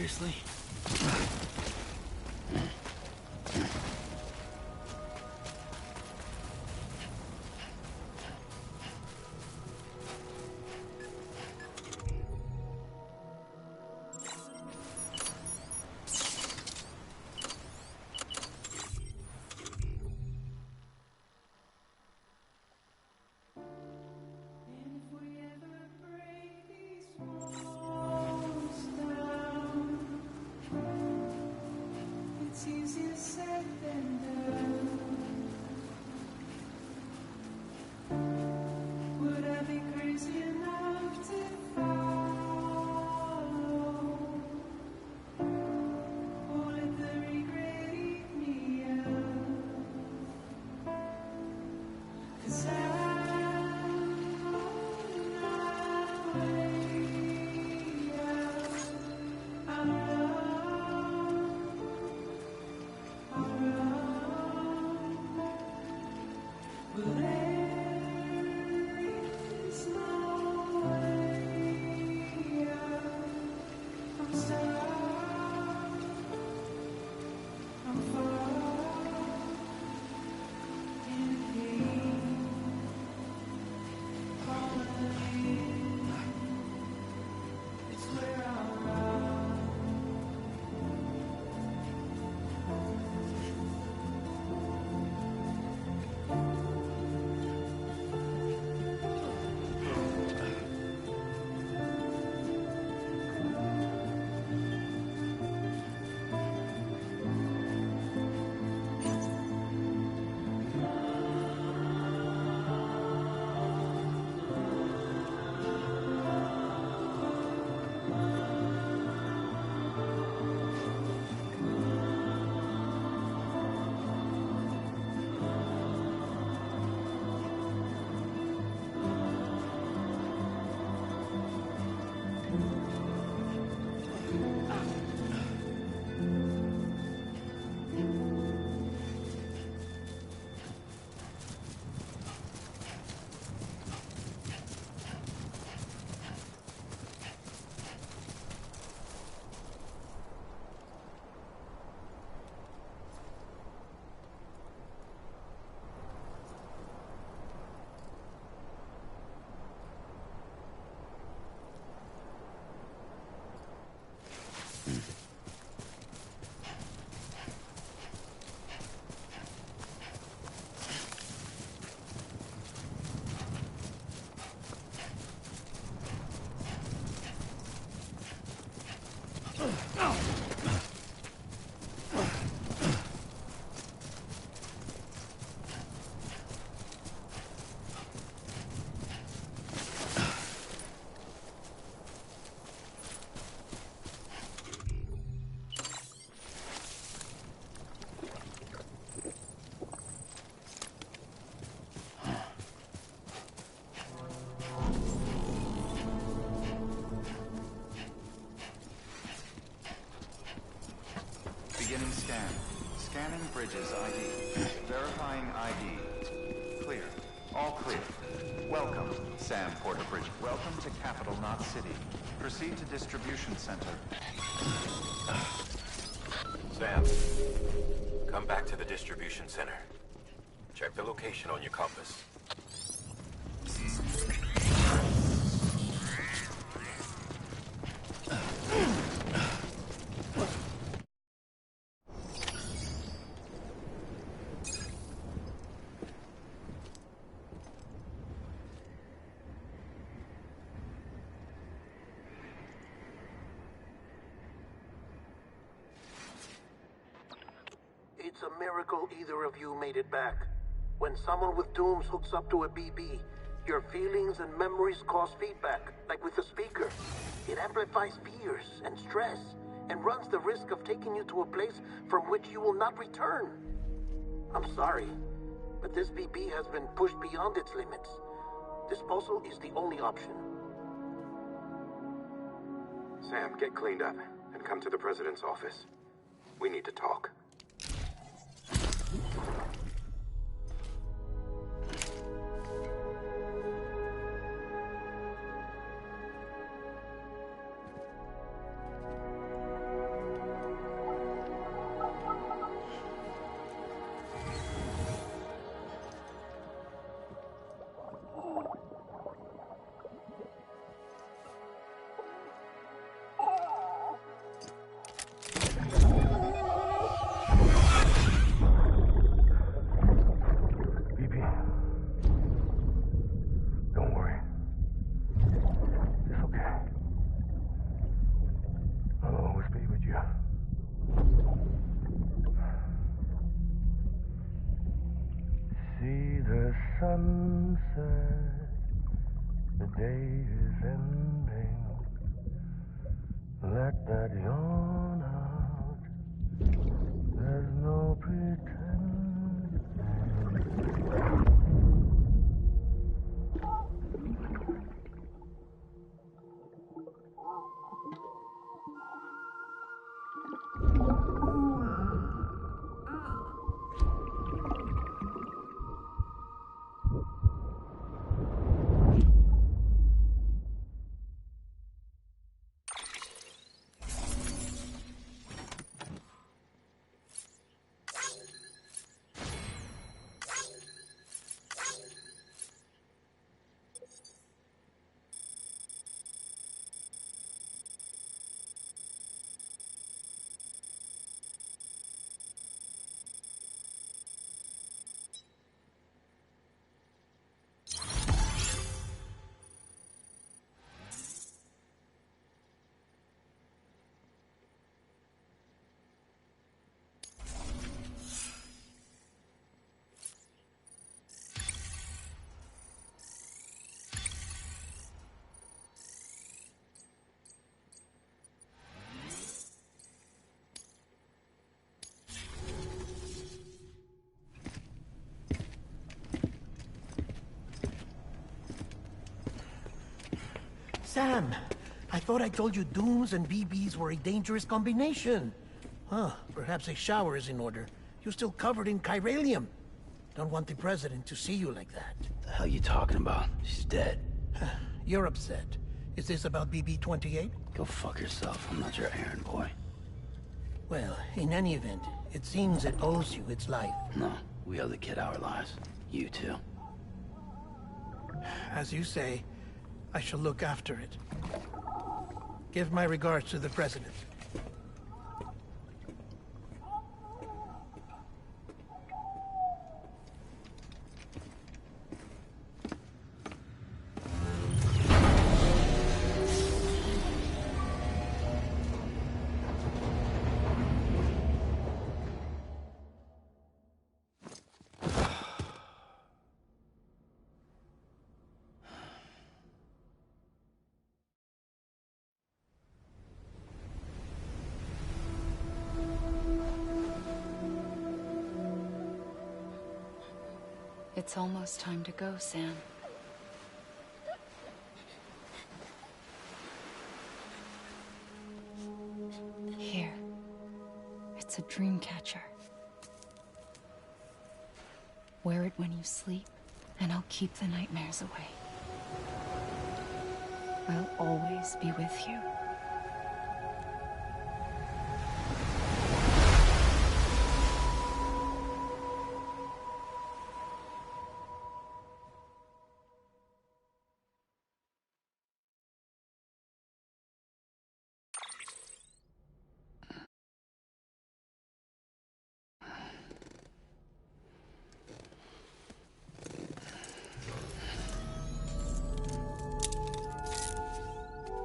Seriously? It's easier said than done. Would I be crazy enough to follow? Or let the regret eat me up? 'Cause I'm on my way out. I'm Beginning scan. Scanning Bridges ID. Verifying ID. Clear. All clear. Welcome, Sam Porter Bridges. Welcome to Capital Knot City. Proceed to distribution center. Sam, come back to the distribution center. Check the location on your compass. It's a miracle either of you made it back. When someone with dooms hooks up to a BB, your feelings and memories cause feedback, like with the speaker. It amplifies fears and stress, and runs the risk of taking you to a place from which you will not return. I'm sorry, but this BB has been pushed beyond its limits. Disposal is the only option. Sam, get cleaned up and come to the President's office. We need to talk. the sunset, the day is ending. Let that yawn out. There's no pretending. Sam, I thought I told you dooms and BBs were a dangerous combination. Huh, perhaps a shower is in order. You're still covered in chiralium. Don't want the president to see you like that. The hell you talking about? She's dead. You're upset. Is this about BB-28? Go fuck yourself. I'm not your errand boy. Well, in any event, it seems it owes you its life. No, we owe the kid our lives. You too. As you say, I shall look after it. Give my regards to the president. It's almost time to go, Sam. Here. It's a dream catcher. Wear it when you sleep, and I'll keep the nightmares away. I'll always be with you.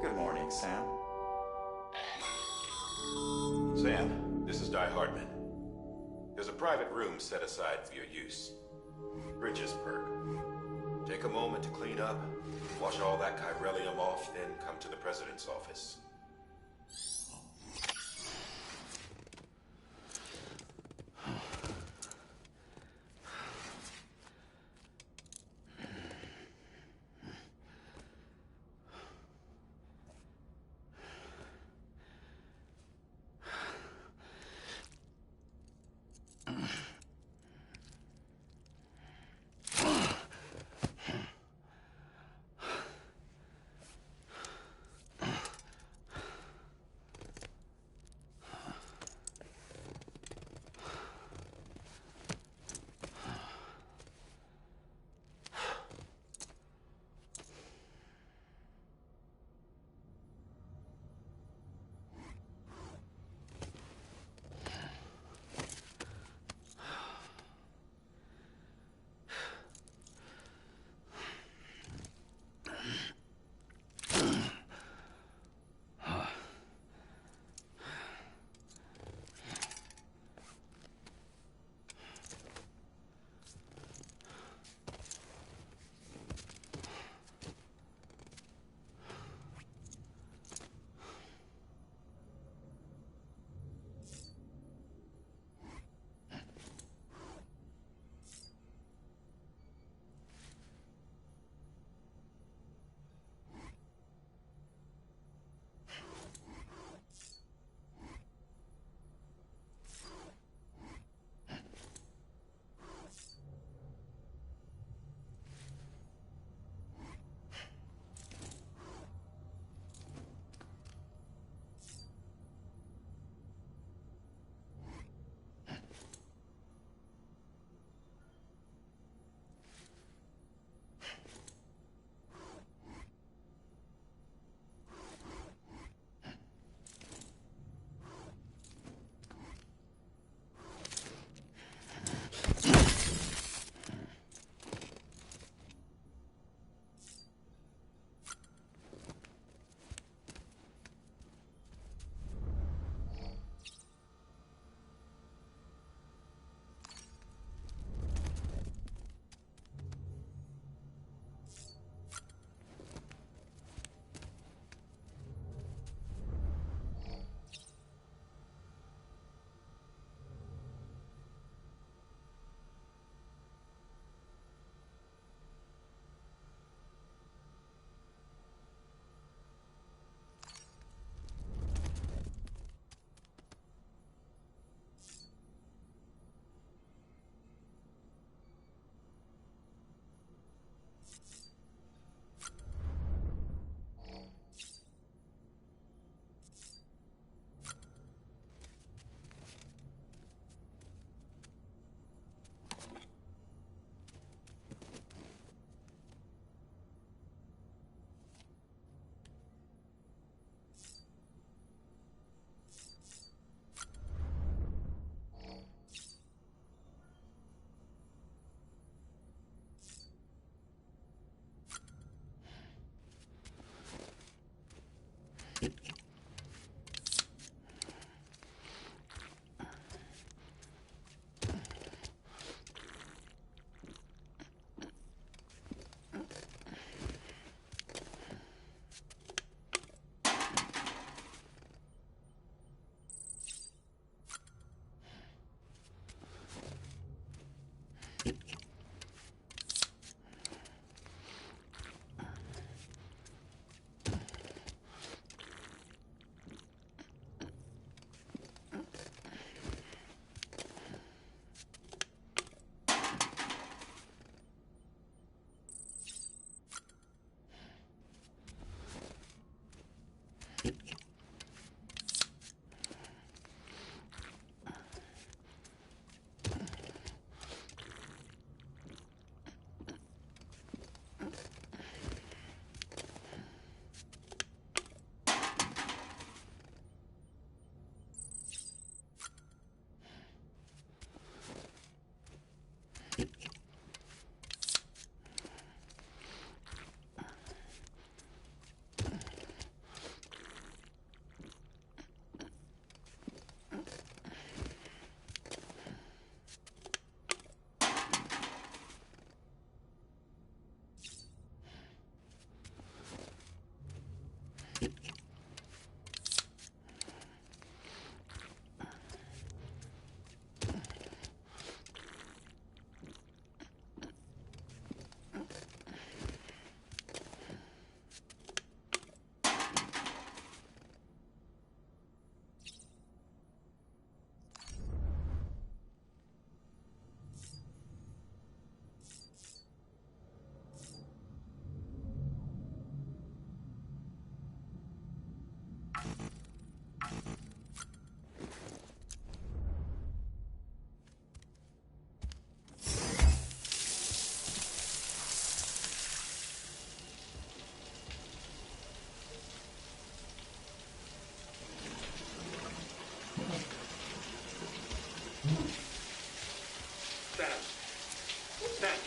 Good morning, Sam. Sam, this is Di Hartman. There's a private room set aside for your use. Bridgesburg. Take a moment to clean up, wash all that chiralium off, then come to the president's office.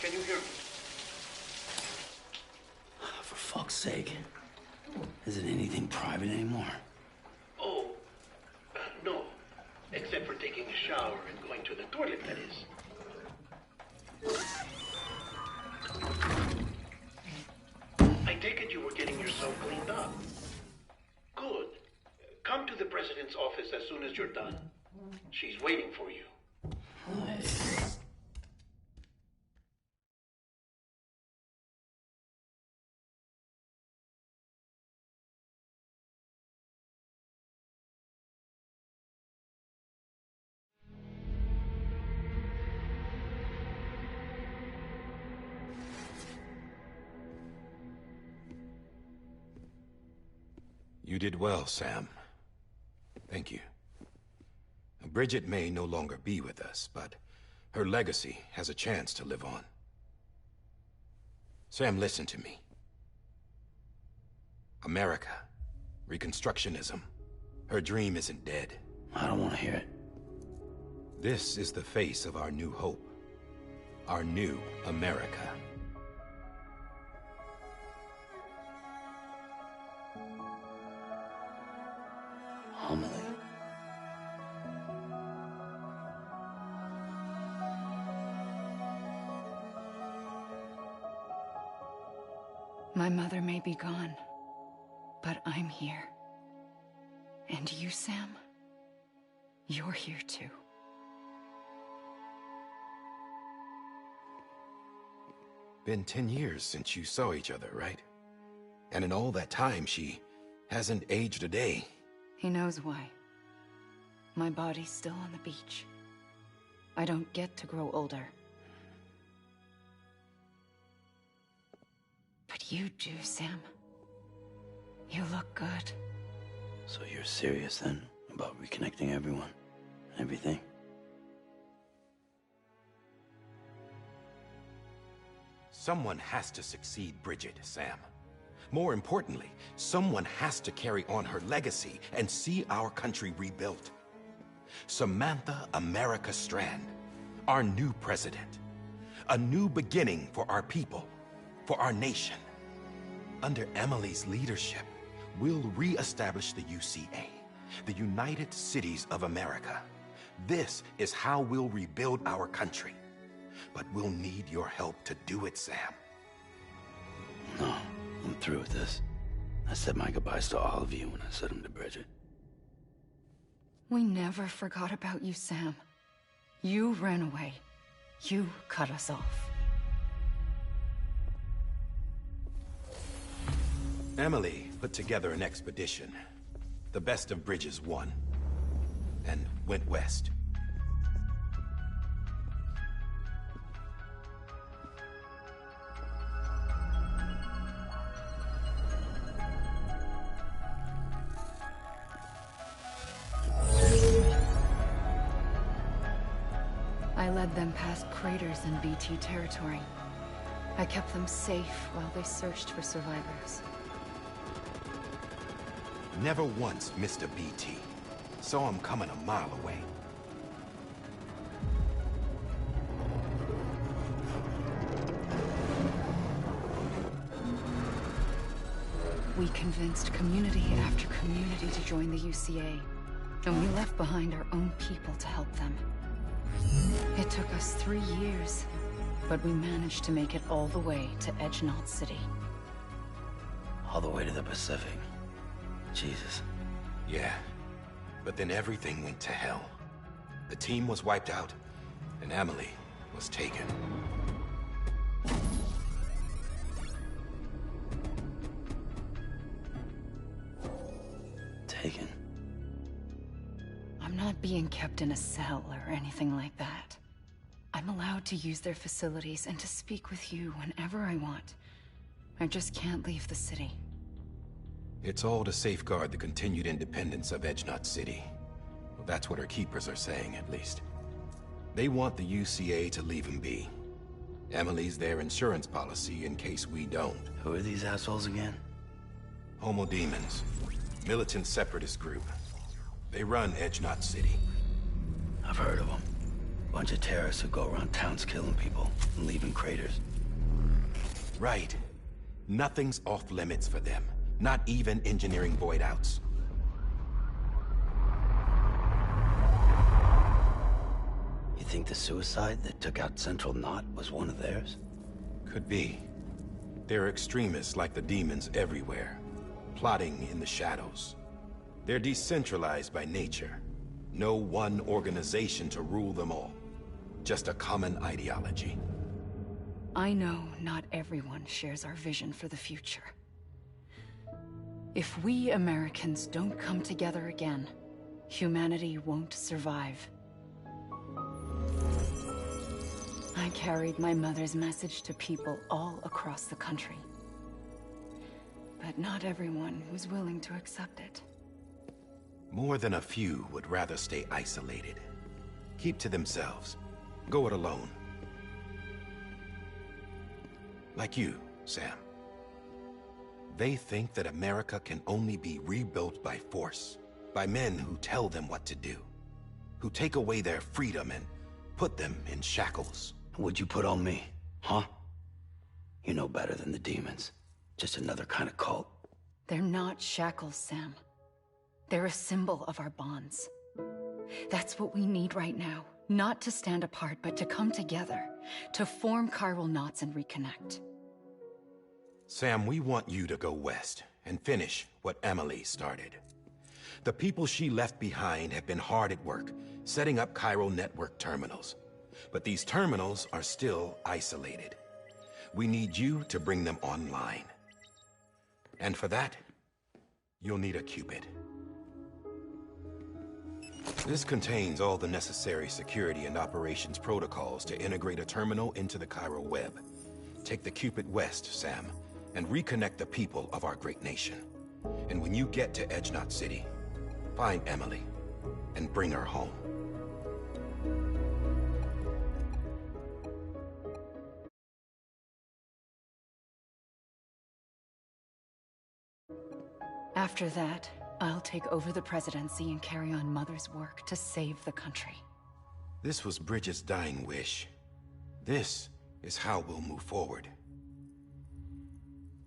Can you hear me? For fuck's sake. Is it anything private anymore? Oh, no. Except for taking a shower and going to the toilet, that is. I take it you were getting yourself cleaned up. Good. Come to the president's office as soon as you're done. She's waiting for you. You did well, Sam. Thank you. Bridget may no longer be with us, but her legacy has a chance to live on. Sam, listen to me. America, Reconstructionism, her dream isn't dead. I don't want to hear it. This is the face of our new hope. Our new America. Amelie. My mother may be gone, but I'm here. And you, Sam? You're here too. Been 10 years since you saw each other, right? And in all that time, she hasn't aged a day. He knows why. My body's still on the beach. I don't get to grow older. But you do, Sam. You look good. So you're serious then about reconnecting everyone? Everything? Someone has to succeed Bridget, Sam. More importantly, someone has to carry on her legacy and see our country rebuilt. Samantha America Strand, our new president. A new beginning for our people, for our nation. Under Emily's leadership, we'll re-establish the UCA, the United Cities of America. This is how we'll rebuild our country. But we'll need your help to do it, Sam. No. I'm through with this. I said my goodbyes to all of you when I said them to Bridget. We never forgot about you, Sam. You ran away. You cut us off. Emily put together an expedition. The best of Bridges won. And went west. I led them past craters in BT territory. I kept them safe while they searched for survivors. Never once missed a BT. Saw him coming a mile away. We convinced community after community to join the UCA, and we left behind our own people to help them. It took us 3 years, but we managed to make it all the way to Edge Knot City. All the way to the Pacific. Jesus. Yeah, but then everything went to hell. The team was wiped out, and Emily was taken. Taken? I'm not being kept in a cell or anything like that. I'm allowed to use their facilities and to speak with you whenever I want. I just can't leave the city. It's all to safeguard the continued independence of Edge Knot City. Well, that's what our keepers are saying, at least. They want the UCA to leave him be. Emily's their insurance policy in case we don't. Who are these assholes again? Homo Demons. Militant separatist group. They run Edge Knot City. I've heard of them. Bunch of terrorists who go around towns killing people and leaving craters. Right. Nothing's off limits for them. Not even engineering void outs. You think the suicide that took out Central Knot was one of theirs? Could be. There are extremists like the demons everywhere, plotting in the shadows. They're decentralized by nature. No one organization to rule them all. Just a common ideology. I know not everyone shares our vision for the future. If we Americans don't come together again, humanity won't survive. I carried my mother's message to people all across the country. But not everyone was willing to accept it. More than a few would rather stay isolated. Keep to themselves. Go it alone. Like you, Sam. They think that America can only be rebuilt by force, by men who tell them what to do, who take away their freedom and put them in shackles. What'd you put on me, huh? You know better than the demons. Just another kind of cult. They're not shackles, Sam. They're a symbol of our bonds. That's what we need right now. Not to stand apart, but to come together. To form chiral knots and reconnect. Sam, we want you to go west and finish what Emily started. The people she left behind have been hard at work, setting up chiral network terminals. But these terminals are still isolated. We need you to bring them online. And for that, you'll need a Cupid. This contains all the necessary security and operations protocols to integrate a terminal into the chiral web. Take the Cupid west, Sam, and reconnect the people of our great nation. And when you get to Edge Knot City, find Emily and bring her home. After that, I'll take over the presidency and carry on Mother's work to save the country. This was Bridget's dying wish. This is how we'll move forward.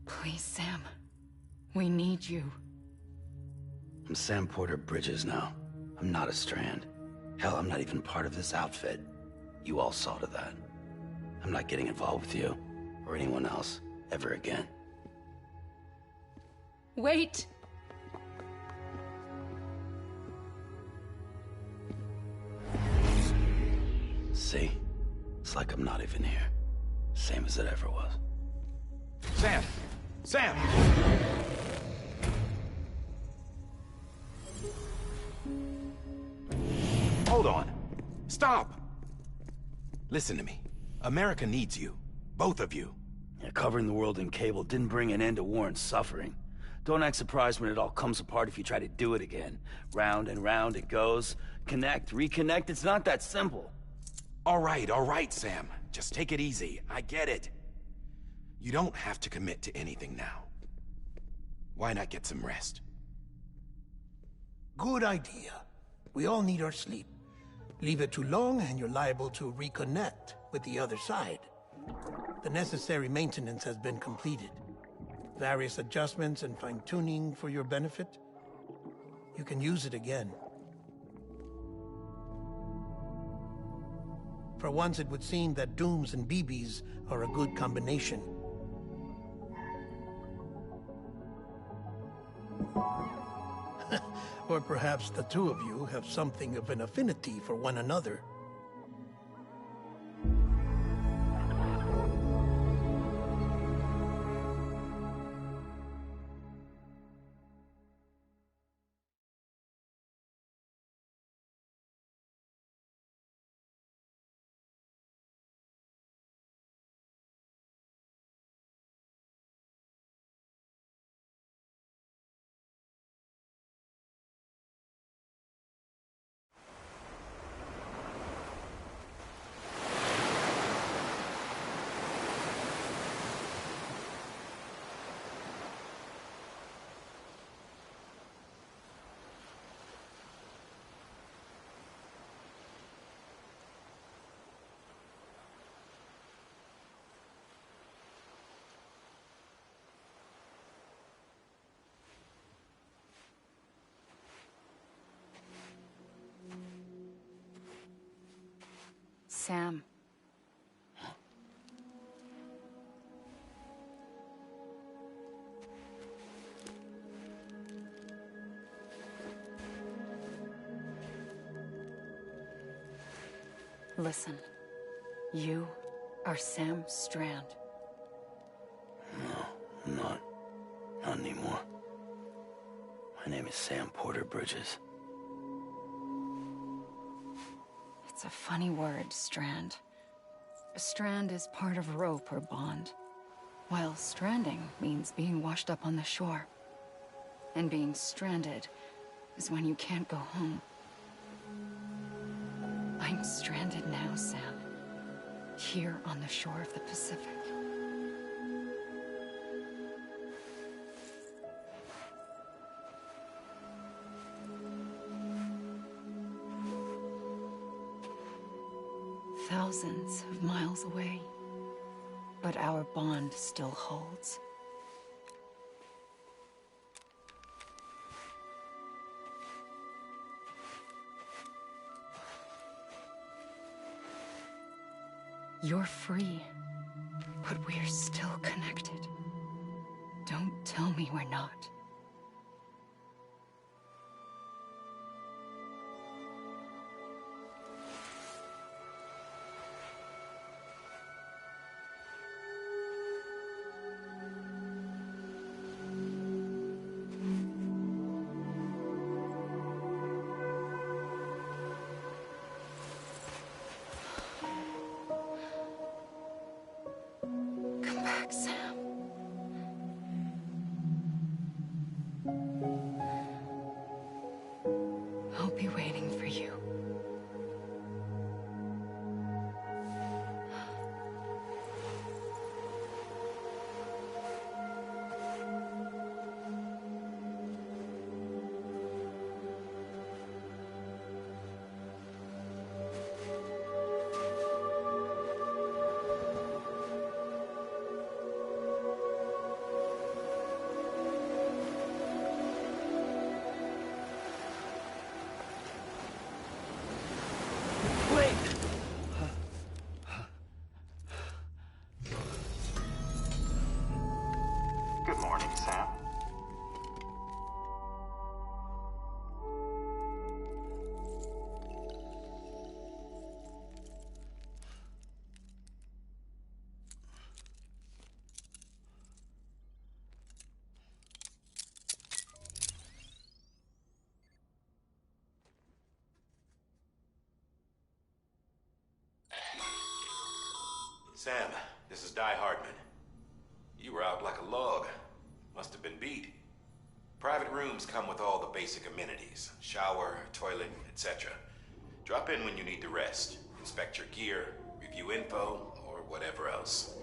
Please, Sam. We need you. I'm Sam Porter Bridges now. I'm not a Strand. Hell, I'm not even part of this outfit. You all saw to that. I'm not getting involved with you, or anyone else, ever again. Wait! See? It's like I'm not even here. Same as it ever was. Sam! Sam! Hold on. Stop! Listen to me. America needs you. Both of you. Yeah, covering the world in cable didn't bring an end to war and suffering. Don't act surprised when it all comes apart if you try to do it again. Round and round it goes. Connect, reconnect, it's not that simple. All right, Sam. Just take it easy. I get it. You don't have to commit to anything now. Why not get some rest? Good idea. We all need our sleep. Leave it too long and you're liable to reconnect with the other side. The necessary maintenance has been completed. Various adjustments and fine-tuning for your benefit. You can use it again. For once, it would seem that Dooms and BBs are a good combination. Or perhaps the two of you have something of an affinity for one another. Sam. Listen, you are Sam Strand. No, I'm not. Not anymore. My name is Sam Porter Bridges. It's a funny word, Strand. A strand is part of rope or bond, while stranding means being washed up on the shore. And being stranded is when you can't go home. I'm stranded now, Sam. Here on the shore of the Pacific. Thousands of miles away, but our bond still holds. You're free, but we're still connected. Don't tell me we're not. Come back, Sam. I'll be waiting for you. Good morning, Sam. Sam, this is Di Hardman. You were out like a log. Must have been beat. Private rooms come with all the basic amenities. Shower, toilet, etc. Drop in when you need to rest. Inspect your gear, review info, or whatever else.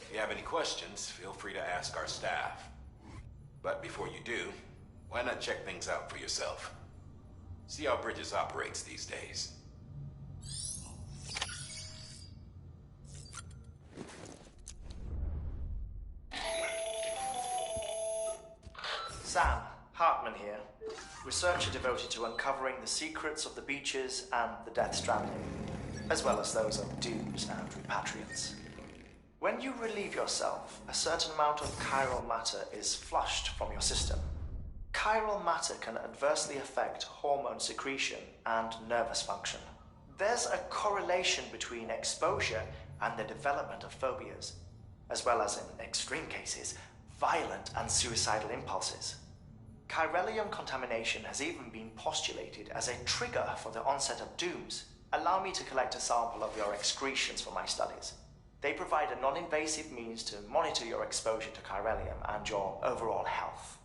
If you have any questions, feel free to ask our staff. But before you do, why not check things out for yourself? See how Bridges operates these days. Sam, Hartman here, researcher devoted to uncovering the secrets of the beaches and the Death Stranding, as well as those of dooms and repatriants. When you relieve yourself, a certain amount of chiral matter is flushed from your system. Chiral matter can adversely affect hormone secretion and nervous function. There's a correlation between exposure and the development of phobias, as well as, in extreme cases, violent and suicidal impulses. Chiralium contamination has even been postulated as a trigger for the onset of dooms. Allow me to collect a sample of your excretions for my studies. They provide a non-invasive means to monitor your exposure to chiralium and your overall health.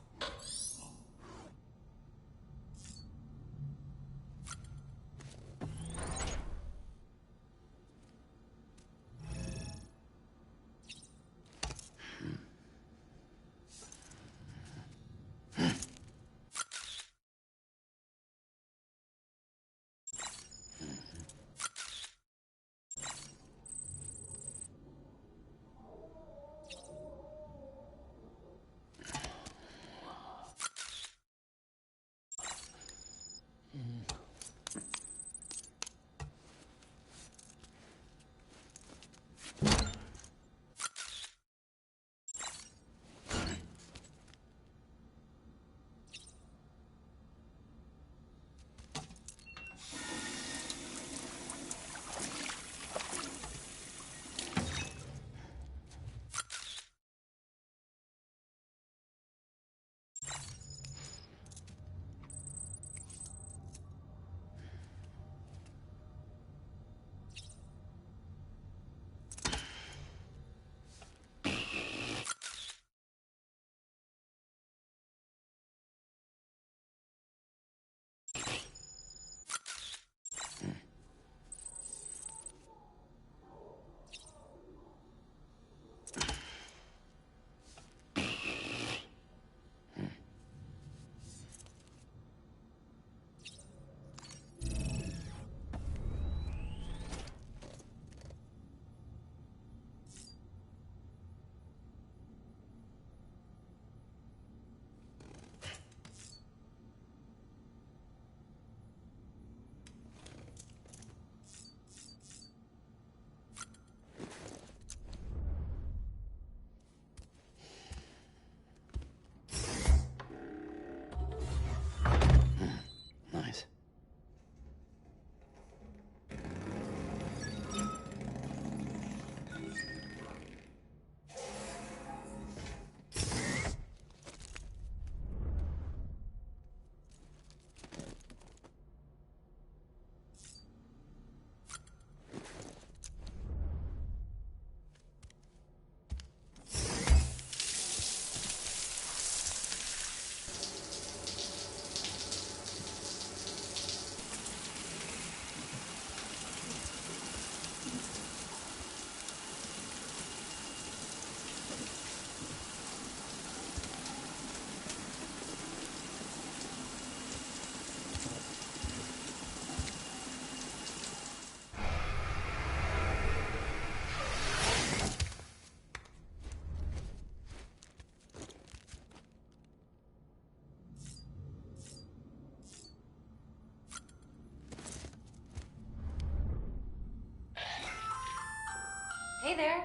Hey there.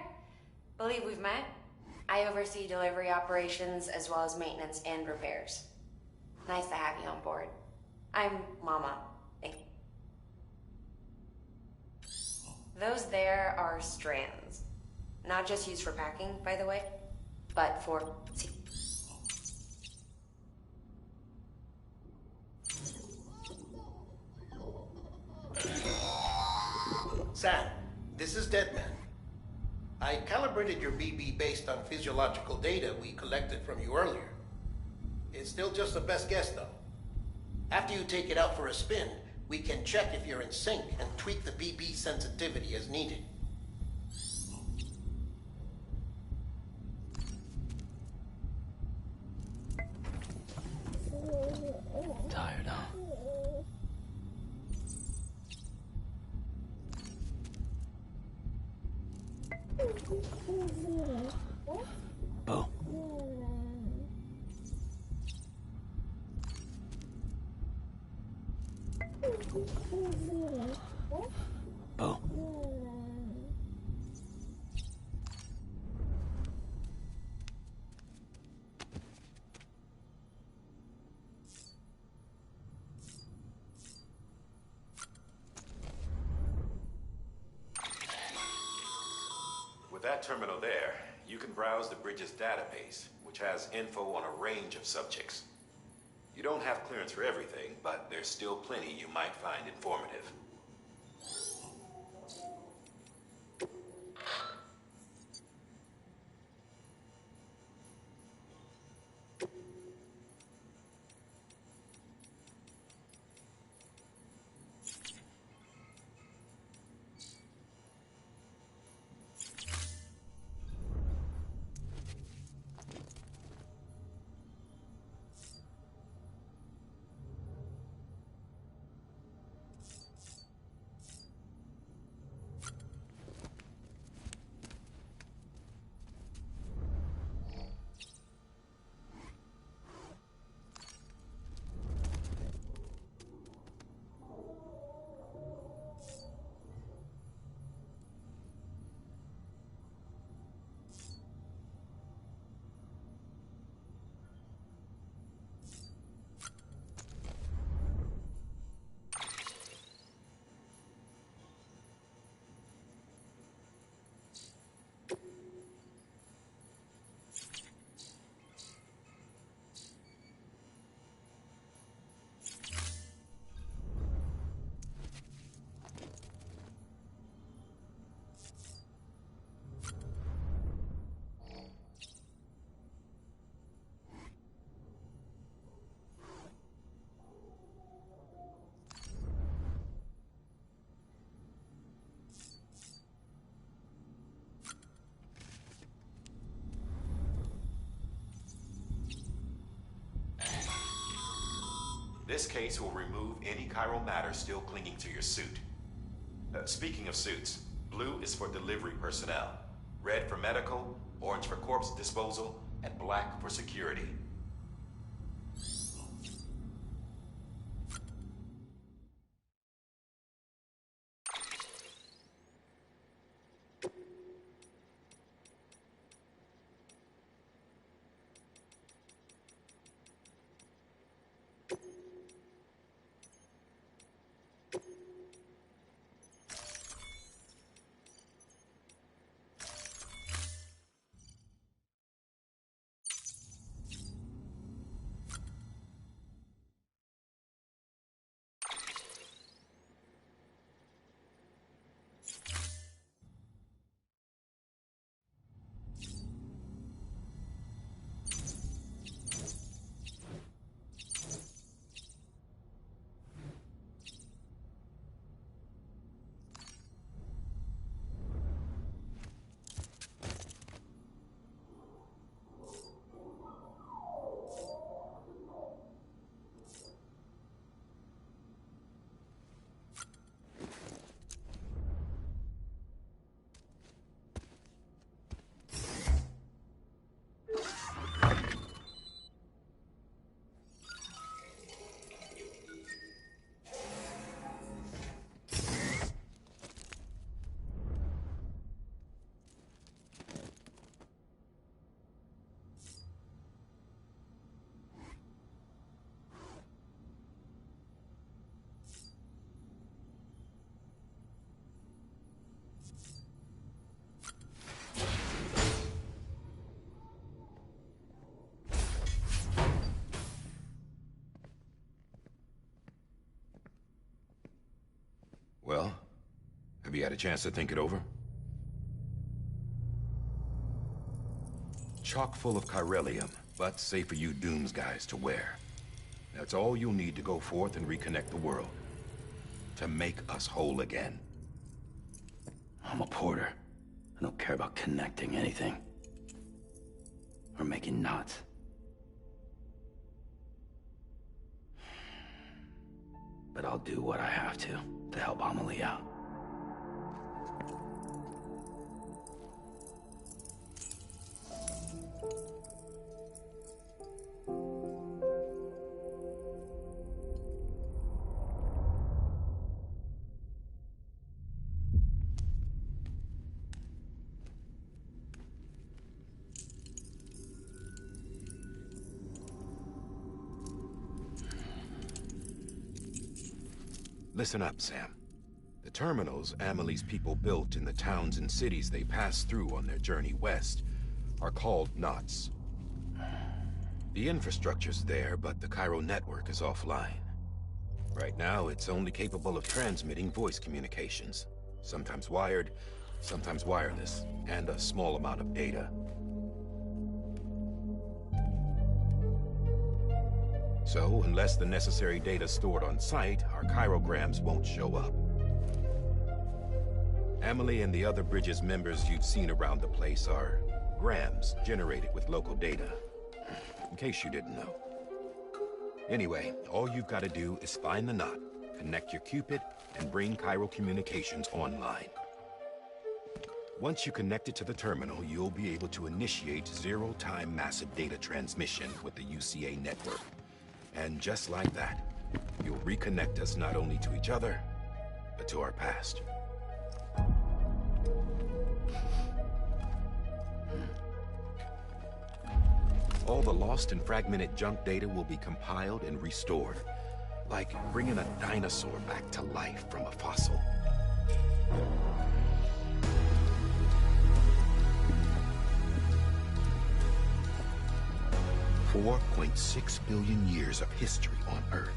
Believe we've met. I oversee delivery operations as well as maintenance and repairs. Nice to have you on board. I'm Mama. Thank you. Those there are strands. Not just used for packing, by the way, but for... Sam, this is Deadman. I calibrated your BB based on physiological data we collected from you earlier. It's still just a best guess, though. After you take it out for a spin, we can check if you're in sync and tweak the BB sensitivity as needed. Tired, huh? Bo. Bo. With that terminal there, you can browse the Bridges database, which has info on a range of subjects. You don't have clearance for everything, but there's still plenty you might find informative. This case will remove any chiral matter still clinging to your suit. Speaking of suits, blue is for delivery personnel, red for medical, orange for corpse disposal, and black for security. Have you had a chance to think it over? Chock full of chiralium, but safe for you Dooms guys to wear. That's all you'll need to go forth and reconnect the world. To make us whole again. I'm a porter. I don't care about connecting anything. Or making knots. But I'll do what I have to help Amelie out. Listen up, Sam. The terminals Amelie's people built in the towns and cities they passed through on their journey west are called knots. The infrastructure's there, but the Cairo network is offline. Right now, it's only capable of transmitting voice communications. Sometimes wired, sometimes wireless, and a small amount of data. So, unless the necessary data's stored on site, our chirograms won't show up. Amelie and the other Bridges members you've seen around the place are grams generated with local data. In case you didn't know. Anyway, all you've got to do is find the knot, connect your Cupid, and bring Cairo Communications online. Once you connect it to the terminal, you'll be able to initiate zero-time massive data transmission with the UCA network. And just like that, you'll reconnect us not only to each other, but to our past. All the lost and fragmented junk data will be compiled and restored, like bringing a dinosaur back to life from a fossil. 4.6 billion years of history on Earth.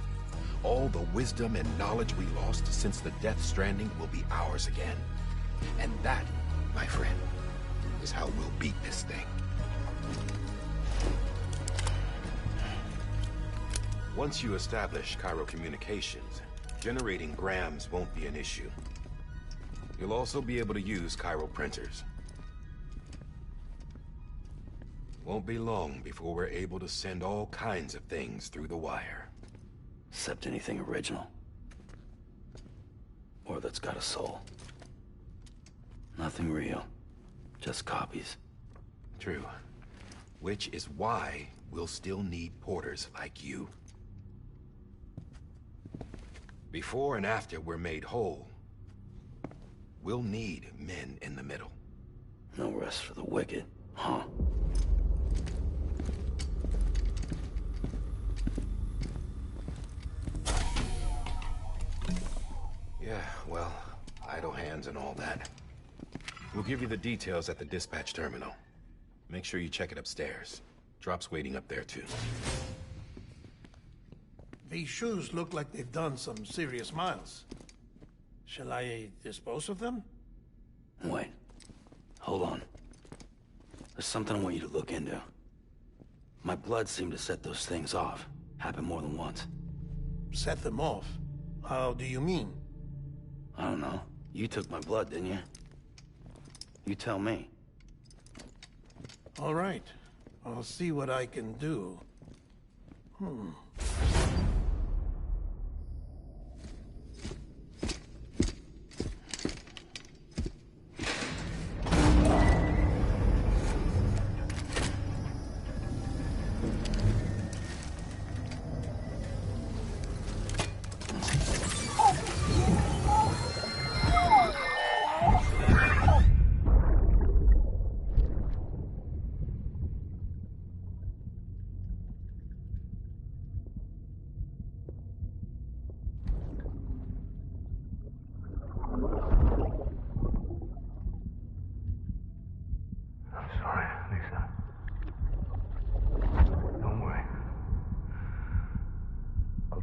All the wisdom and knowledge we lost since the Death Stranding will be ours again. And that, my friend, is how we'll beat this thing. Once you establish Cairo Communications, generating grams won't be an issue. You'll also be able to use Cairo printers. Won't be long before we're able to send all kinds of things through the wire. Except anything original. Or that's got a soul. Nothing real. Just copies. True. Which is why we'll still need porters like you. Before and after we're made whole, we'll need men in the middle. No rest for the wicked, huh? Yeah, well, idle hands and all that. We'll give you the details at the dispatch terminal. Make sure you check it upstairs. Drop's waiting up there, too. These shoes look like they've done some serious miles. Shall I dispose of them? Wait. Hold on. There's something I want you to look into. My blood seemed to set those things off. Happened more than once. Set them off? How do you mean? I don't know. You took my blood, didn't you? You tell me. All right. I'll see what I can do.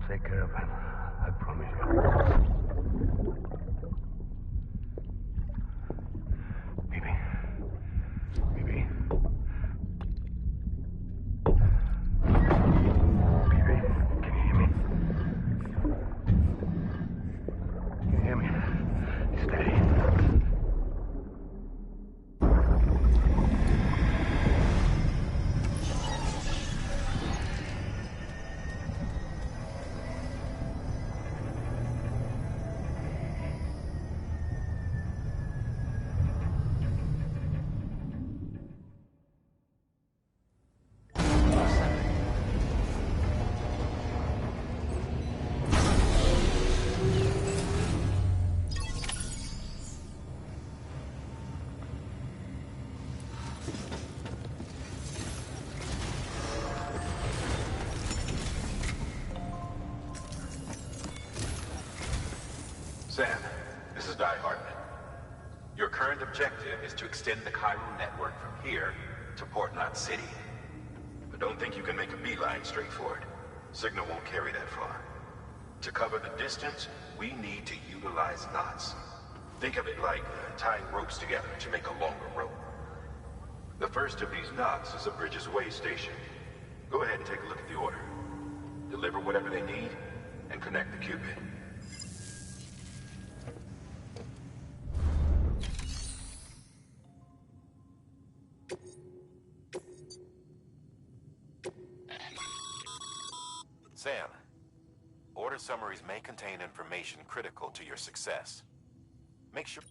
Take care of him. I promise you. Die Hardman. Your current objective is to extend the Chiral network from here to Port Knot City. But don't think you can make a beeline straight for it. Signal won't carry that far. To cover the distance, we need to utilize knots. Think of it like tying ropes together to make a longer rope. The first of these knots is a Bridges Way station. Go ahead and take a look at the order. Deliver whatever they need, and connect the Cupid. Sam, order summaries may contain information critical to your success. Make sure...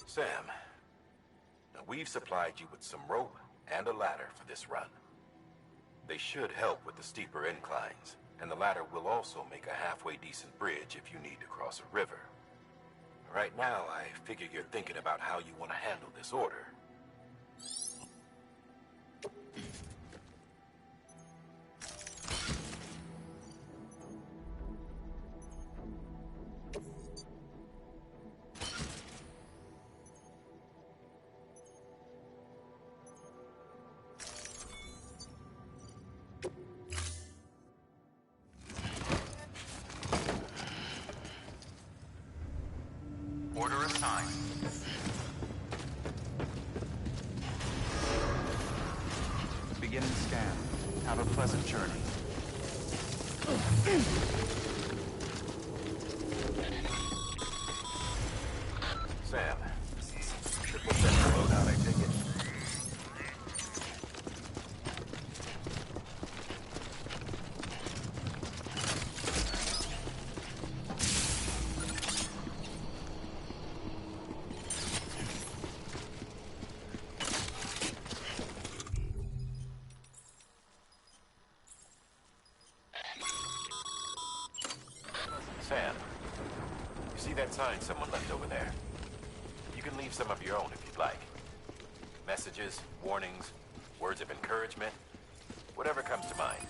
Sam, now we've supplied you with some rope and a ladder for this run. They should help with the steeper inclines, and the ladder will also make a halfway decent bridge if you need to cross a river. Right now, I figure you're thinking about how you want to handle this order. Order assigned. Beginning scan. Have a pleasant journey. Sam, triple check the loadout, I take it. Sam, you see that sign someone left over there? You can leave some of your own if you'd like. Messages, warnings, words of encouragement, whatever comes to mind.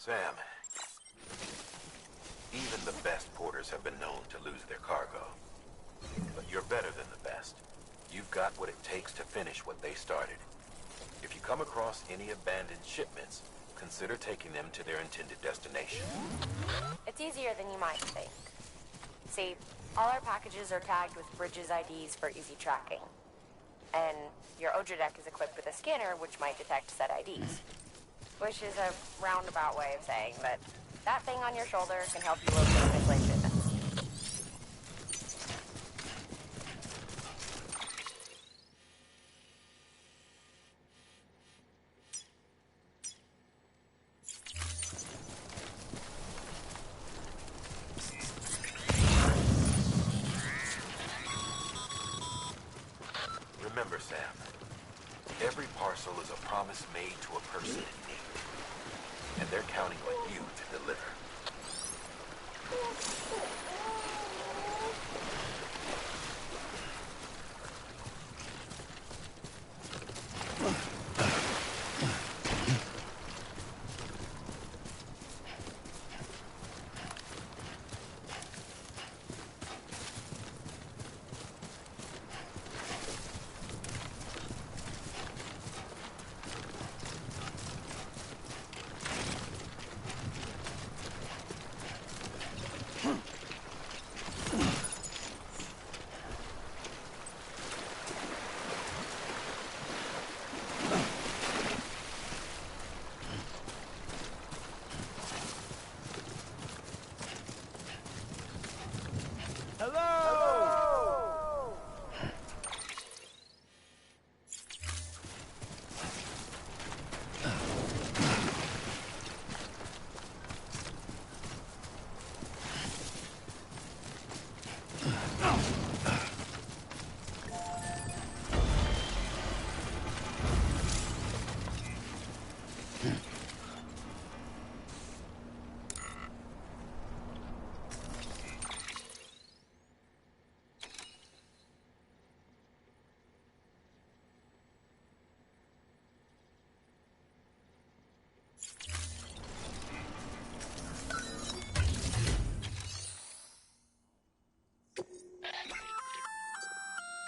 Sam, even the best porters have been known to lose their cargo. But you're better than the best. You've got what it takes to finish what they started. If you come across any abandoned shipments, consider taking them to their intended destination. It's easier than you might think. See, all our packages are tagged with Bridges IDs for easy tracking. And your Odra deck is equipped with a scanner which might detect said IDs. Which is a roundabout way of saying that that thing on your shoulder can help you locate missing shipments. Remember, Sam, every parcel is a promise made to a person in need. And they're counting on you to deliver.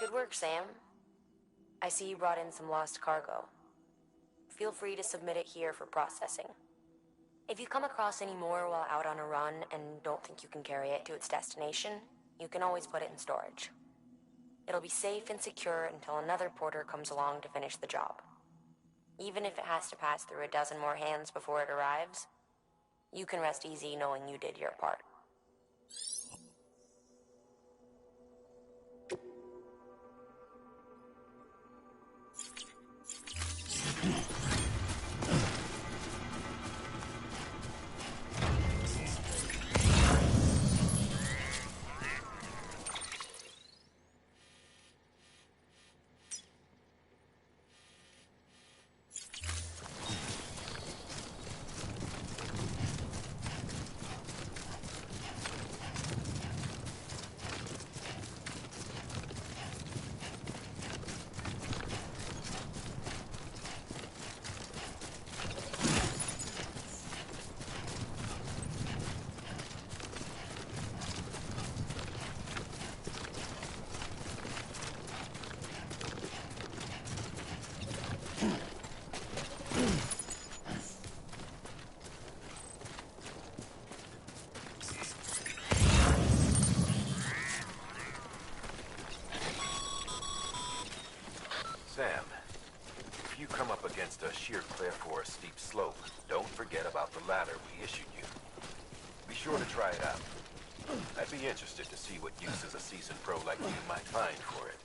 Good work, Sam. I see you brought in some lost cargo. Feel free to submit it here for processing. If you come across any more while out on a run and don't think you can carry it to its destination, you can always put it in storage. It'll be safe and secure until another porter comes along to finish the job. Even if it has to pass through a dozen more hands before it arrives, you can rest easy knowing you did your part. Sam, if you come up against a sheer cliff or a steep slope, don't forget about the ladder we issued you. Be sure to try it out. I'd be interested to see what uses a seasoned pro like you might find for it.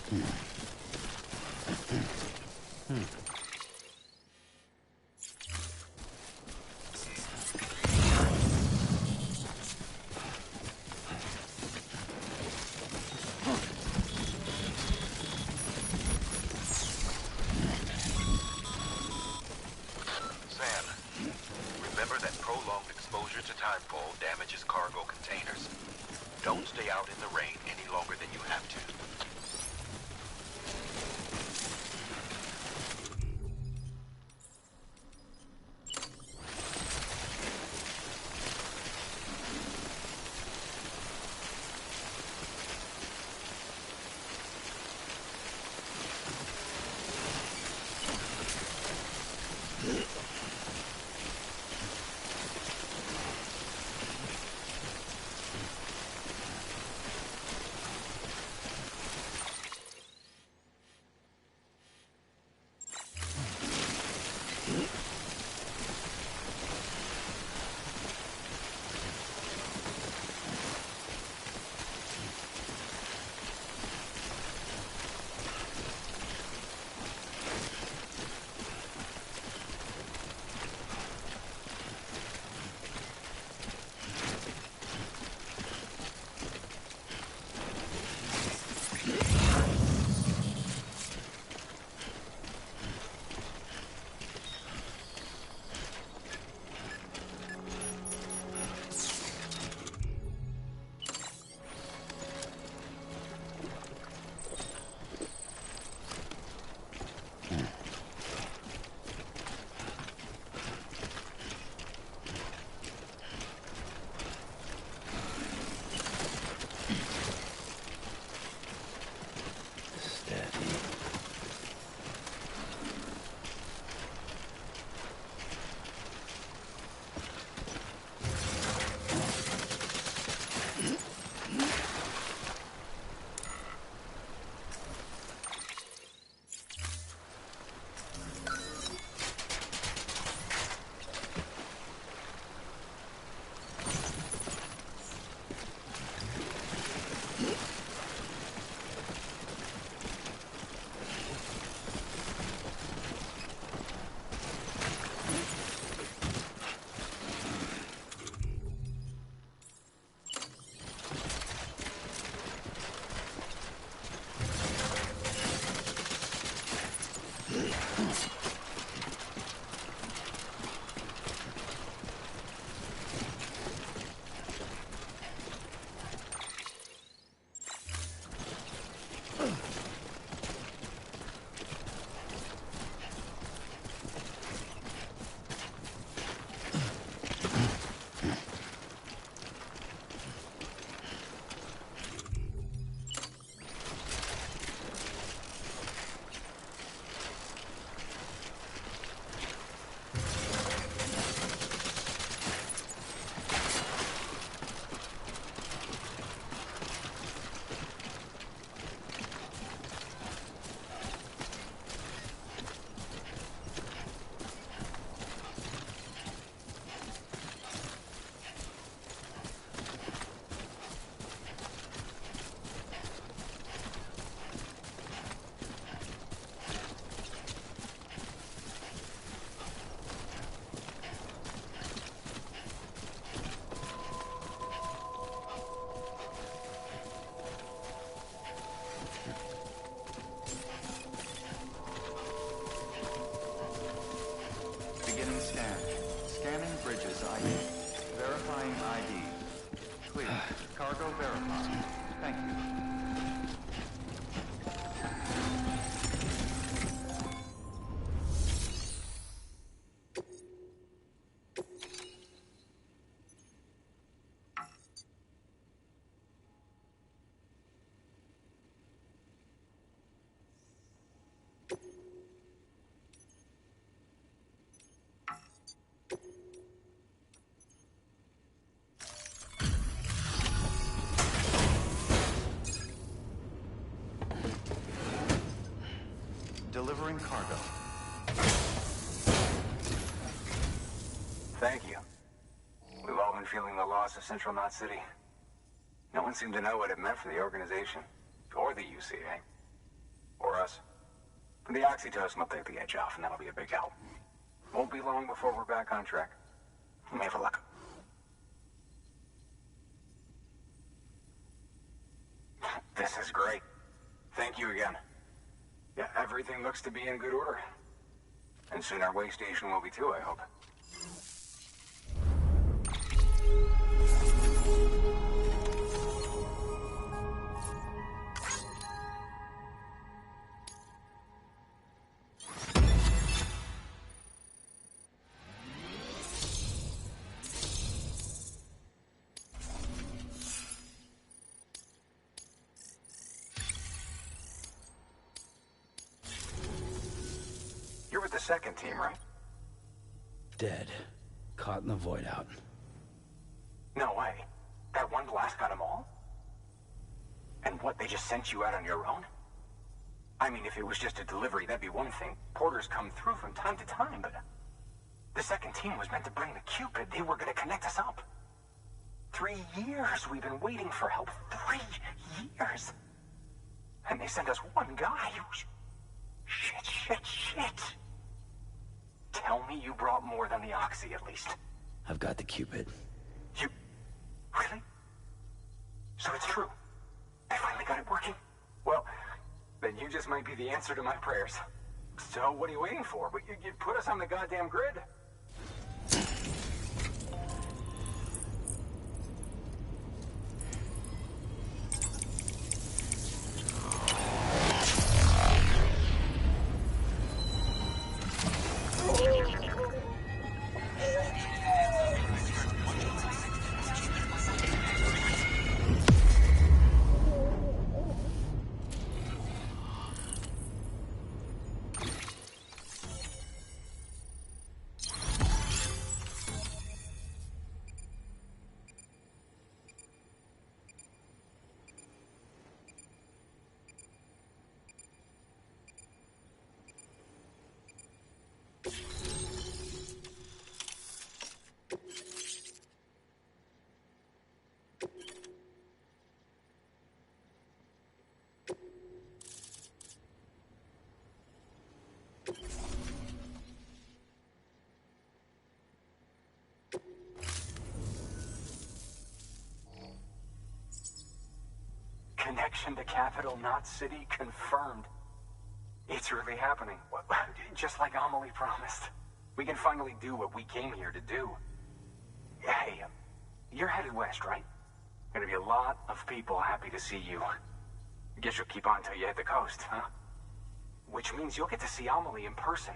Remember that prolonged exposure to timefall damages cargo containers. Don't stay out in the rain any longer than you have to. Cargo verified. Thank you. Delivering cargo. Thank you. We've all been feeling the loss of Central Knot City. No one seemed to know what it meant for the organization, or the UCA. For us. The oxytocin will take the edge off, and that'll be a big help. Won't be long before we're back on track. We may have a luck. This is great. Thank you again. Yeah, everything looks to be in good order. And soon our way station will be too, I hope. You're with the second team, right? Dead. Caught in the void out. No way. That one blast got them all? And what, they just sent you out on your own? I mean, if it was just a delivery, that'd be one thing. Porters come through from time to time, but... The second team was meant to bring the Cupid. They were gonna connect us up. 3 years we've been waiting for help. 3 years! And they sent us one guy. Shit. Tell me you brought more than the Oxy, at least. I've got the Cupid. You... Really? So it's true. They finally got it working? Well, then you just might be the answer to my prayers. So what are you waiting for? You put us on the goddamn grid. Connection to Capital Knot City confirmed. It's really happening. Just like Amelie promised. We can finally do what we came here to do. Hey, you're headed west, right? Gonna be a lot of people happy to see you. Guess you'll keep on till you hit the coast, huh? Which means you'll get to see Amelie in person.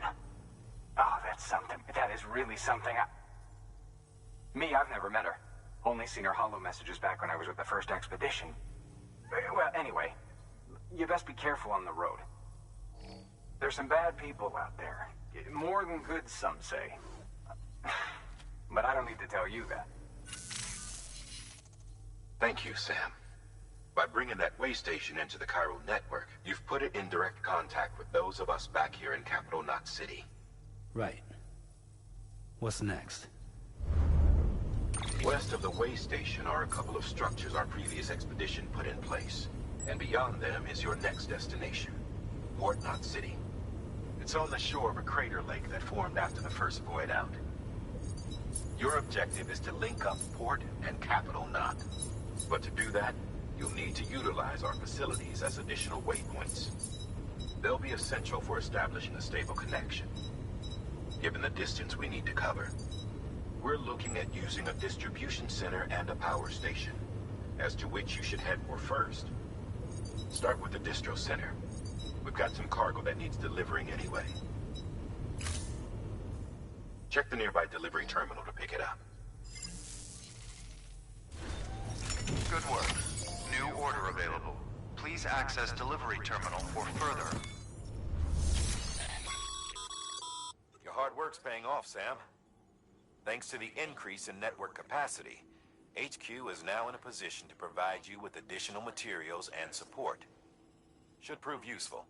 Oh, that's something. That is really something. Me, I've never met her. Only seen her holo messages back when I was with the first expedition. Well, anyway, you best be careful on the road. There's some bad people out there. More than good, some say. But I don't need to tell you that. Thank you, Sam. By bringing that way station into the Chiral network, you've put it in direct contact with those of us back here in Capital Knot City. Right. What's next? West of the way station are a couple of structures our previous expedition put in place. And beyond them is your next destination, Port Knot City. It's on the shore of a crater lake that formed after the first void out. Your objective is to link up Port and Capital Knot. But to do that, you'll need to utilize our facilities as additional waypoints. They'll be essential for establishing a stable connection. Given the distance we need to cover, we're looking at using a distribution center and a power station, as to which you should head for first. Start with the distro center. We've got some cargo that needs delivering anyway. Check the nearby delivery terminal to pick it up. Good work. New order available. Please access delivery terminal for further. Your hard work's paying off, Sam. Thanks to the increase in network capacity, HQ is now in a position to provide you with additional materials and support. Should prove useful.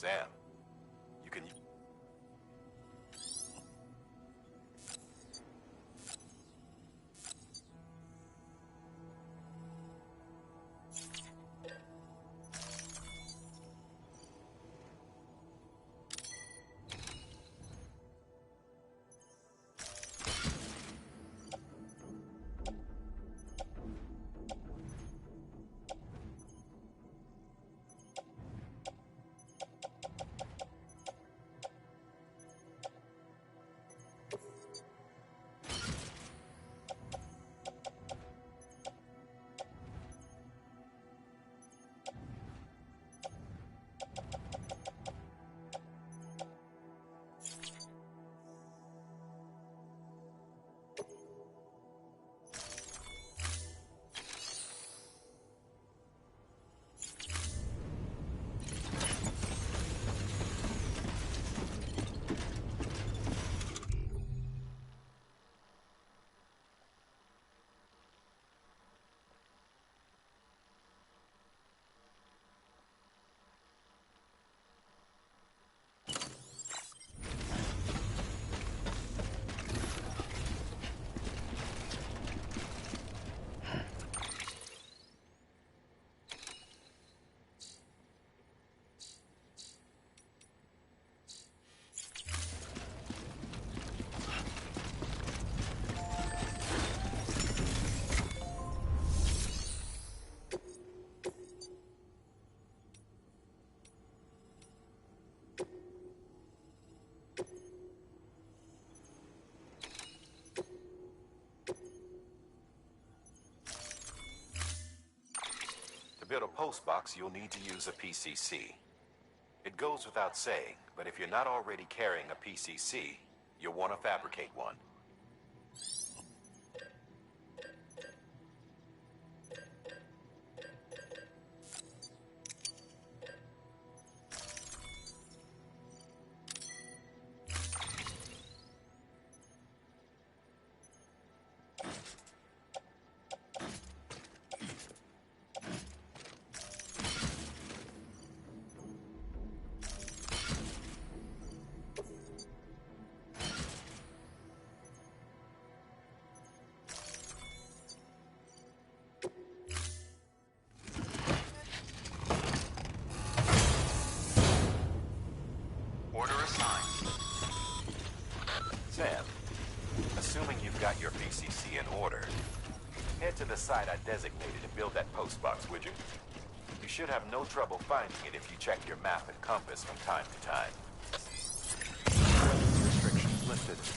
Sam, you can... To build a post box, you'll need to use a PCC. It goes without saying, but if you're not already carrying a PCC, you'll want to fabricate one. Sam, assuming you've got your PCC in order, head to the site I designated and build that post box, would you? You should have no trouble finding it if you check your map and compass from time to time. Restrictions lifted.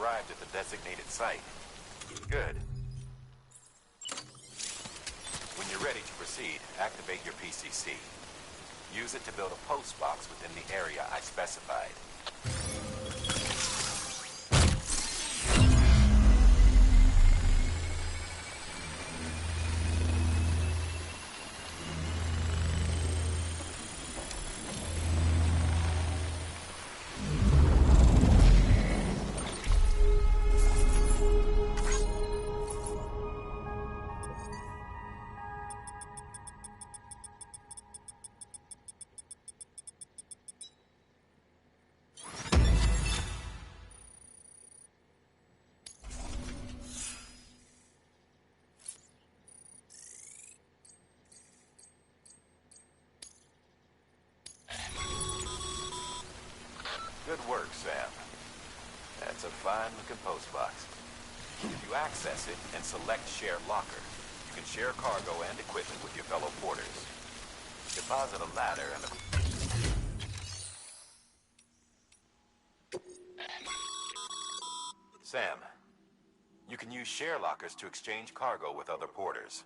arrived at the designated site. Good. When you're ready to proceed, activate your PCC. Use it to build a post box within the area I specified. Good work, Sam. That's a fine-looking postbox. If you access it and select Share Locker, you can share cargo and equipment with your fellow porters. Deposit a ladder and a... Sam, you can use share lockers to exchange cargo with other porters.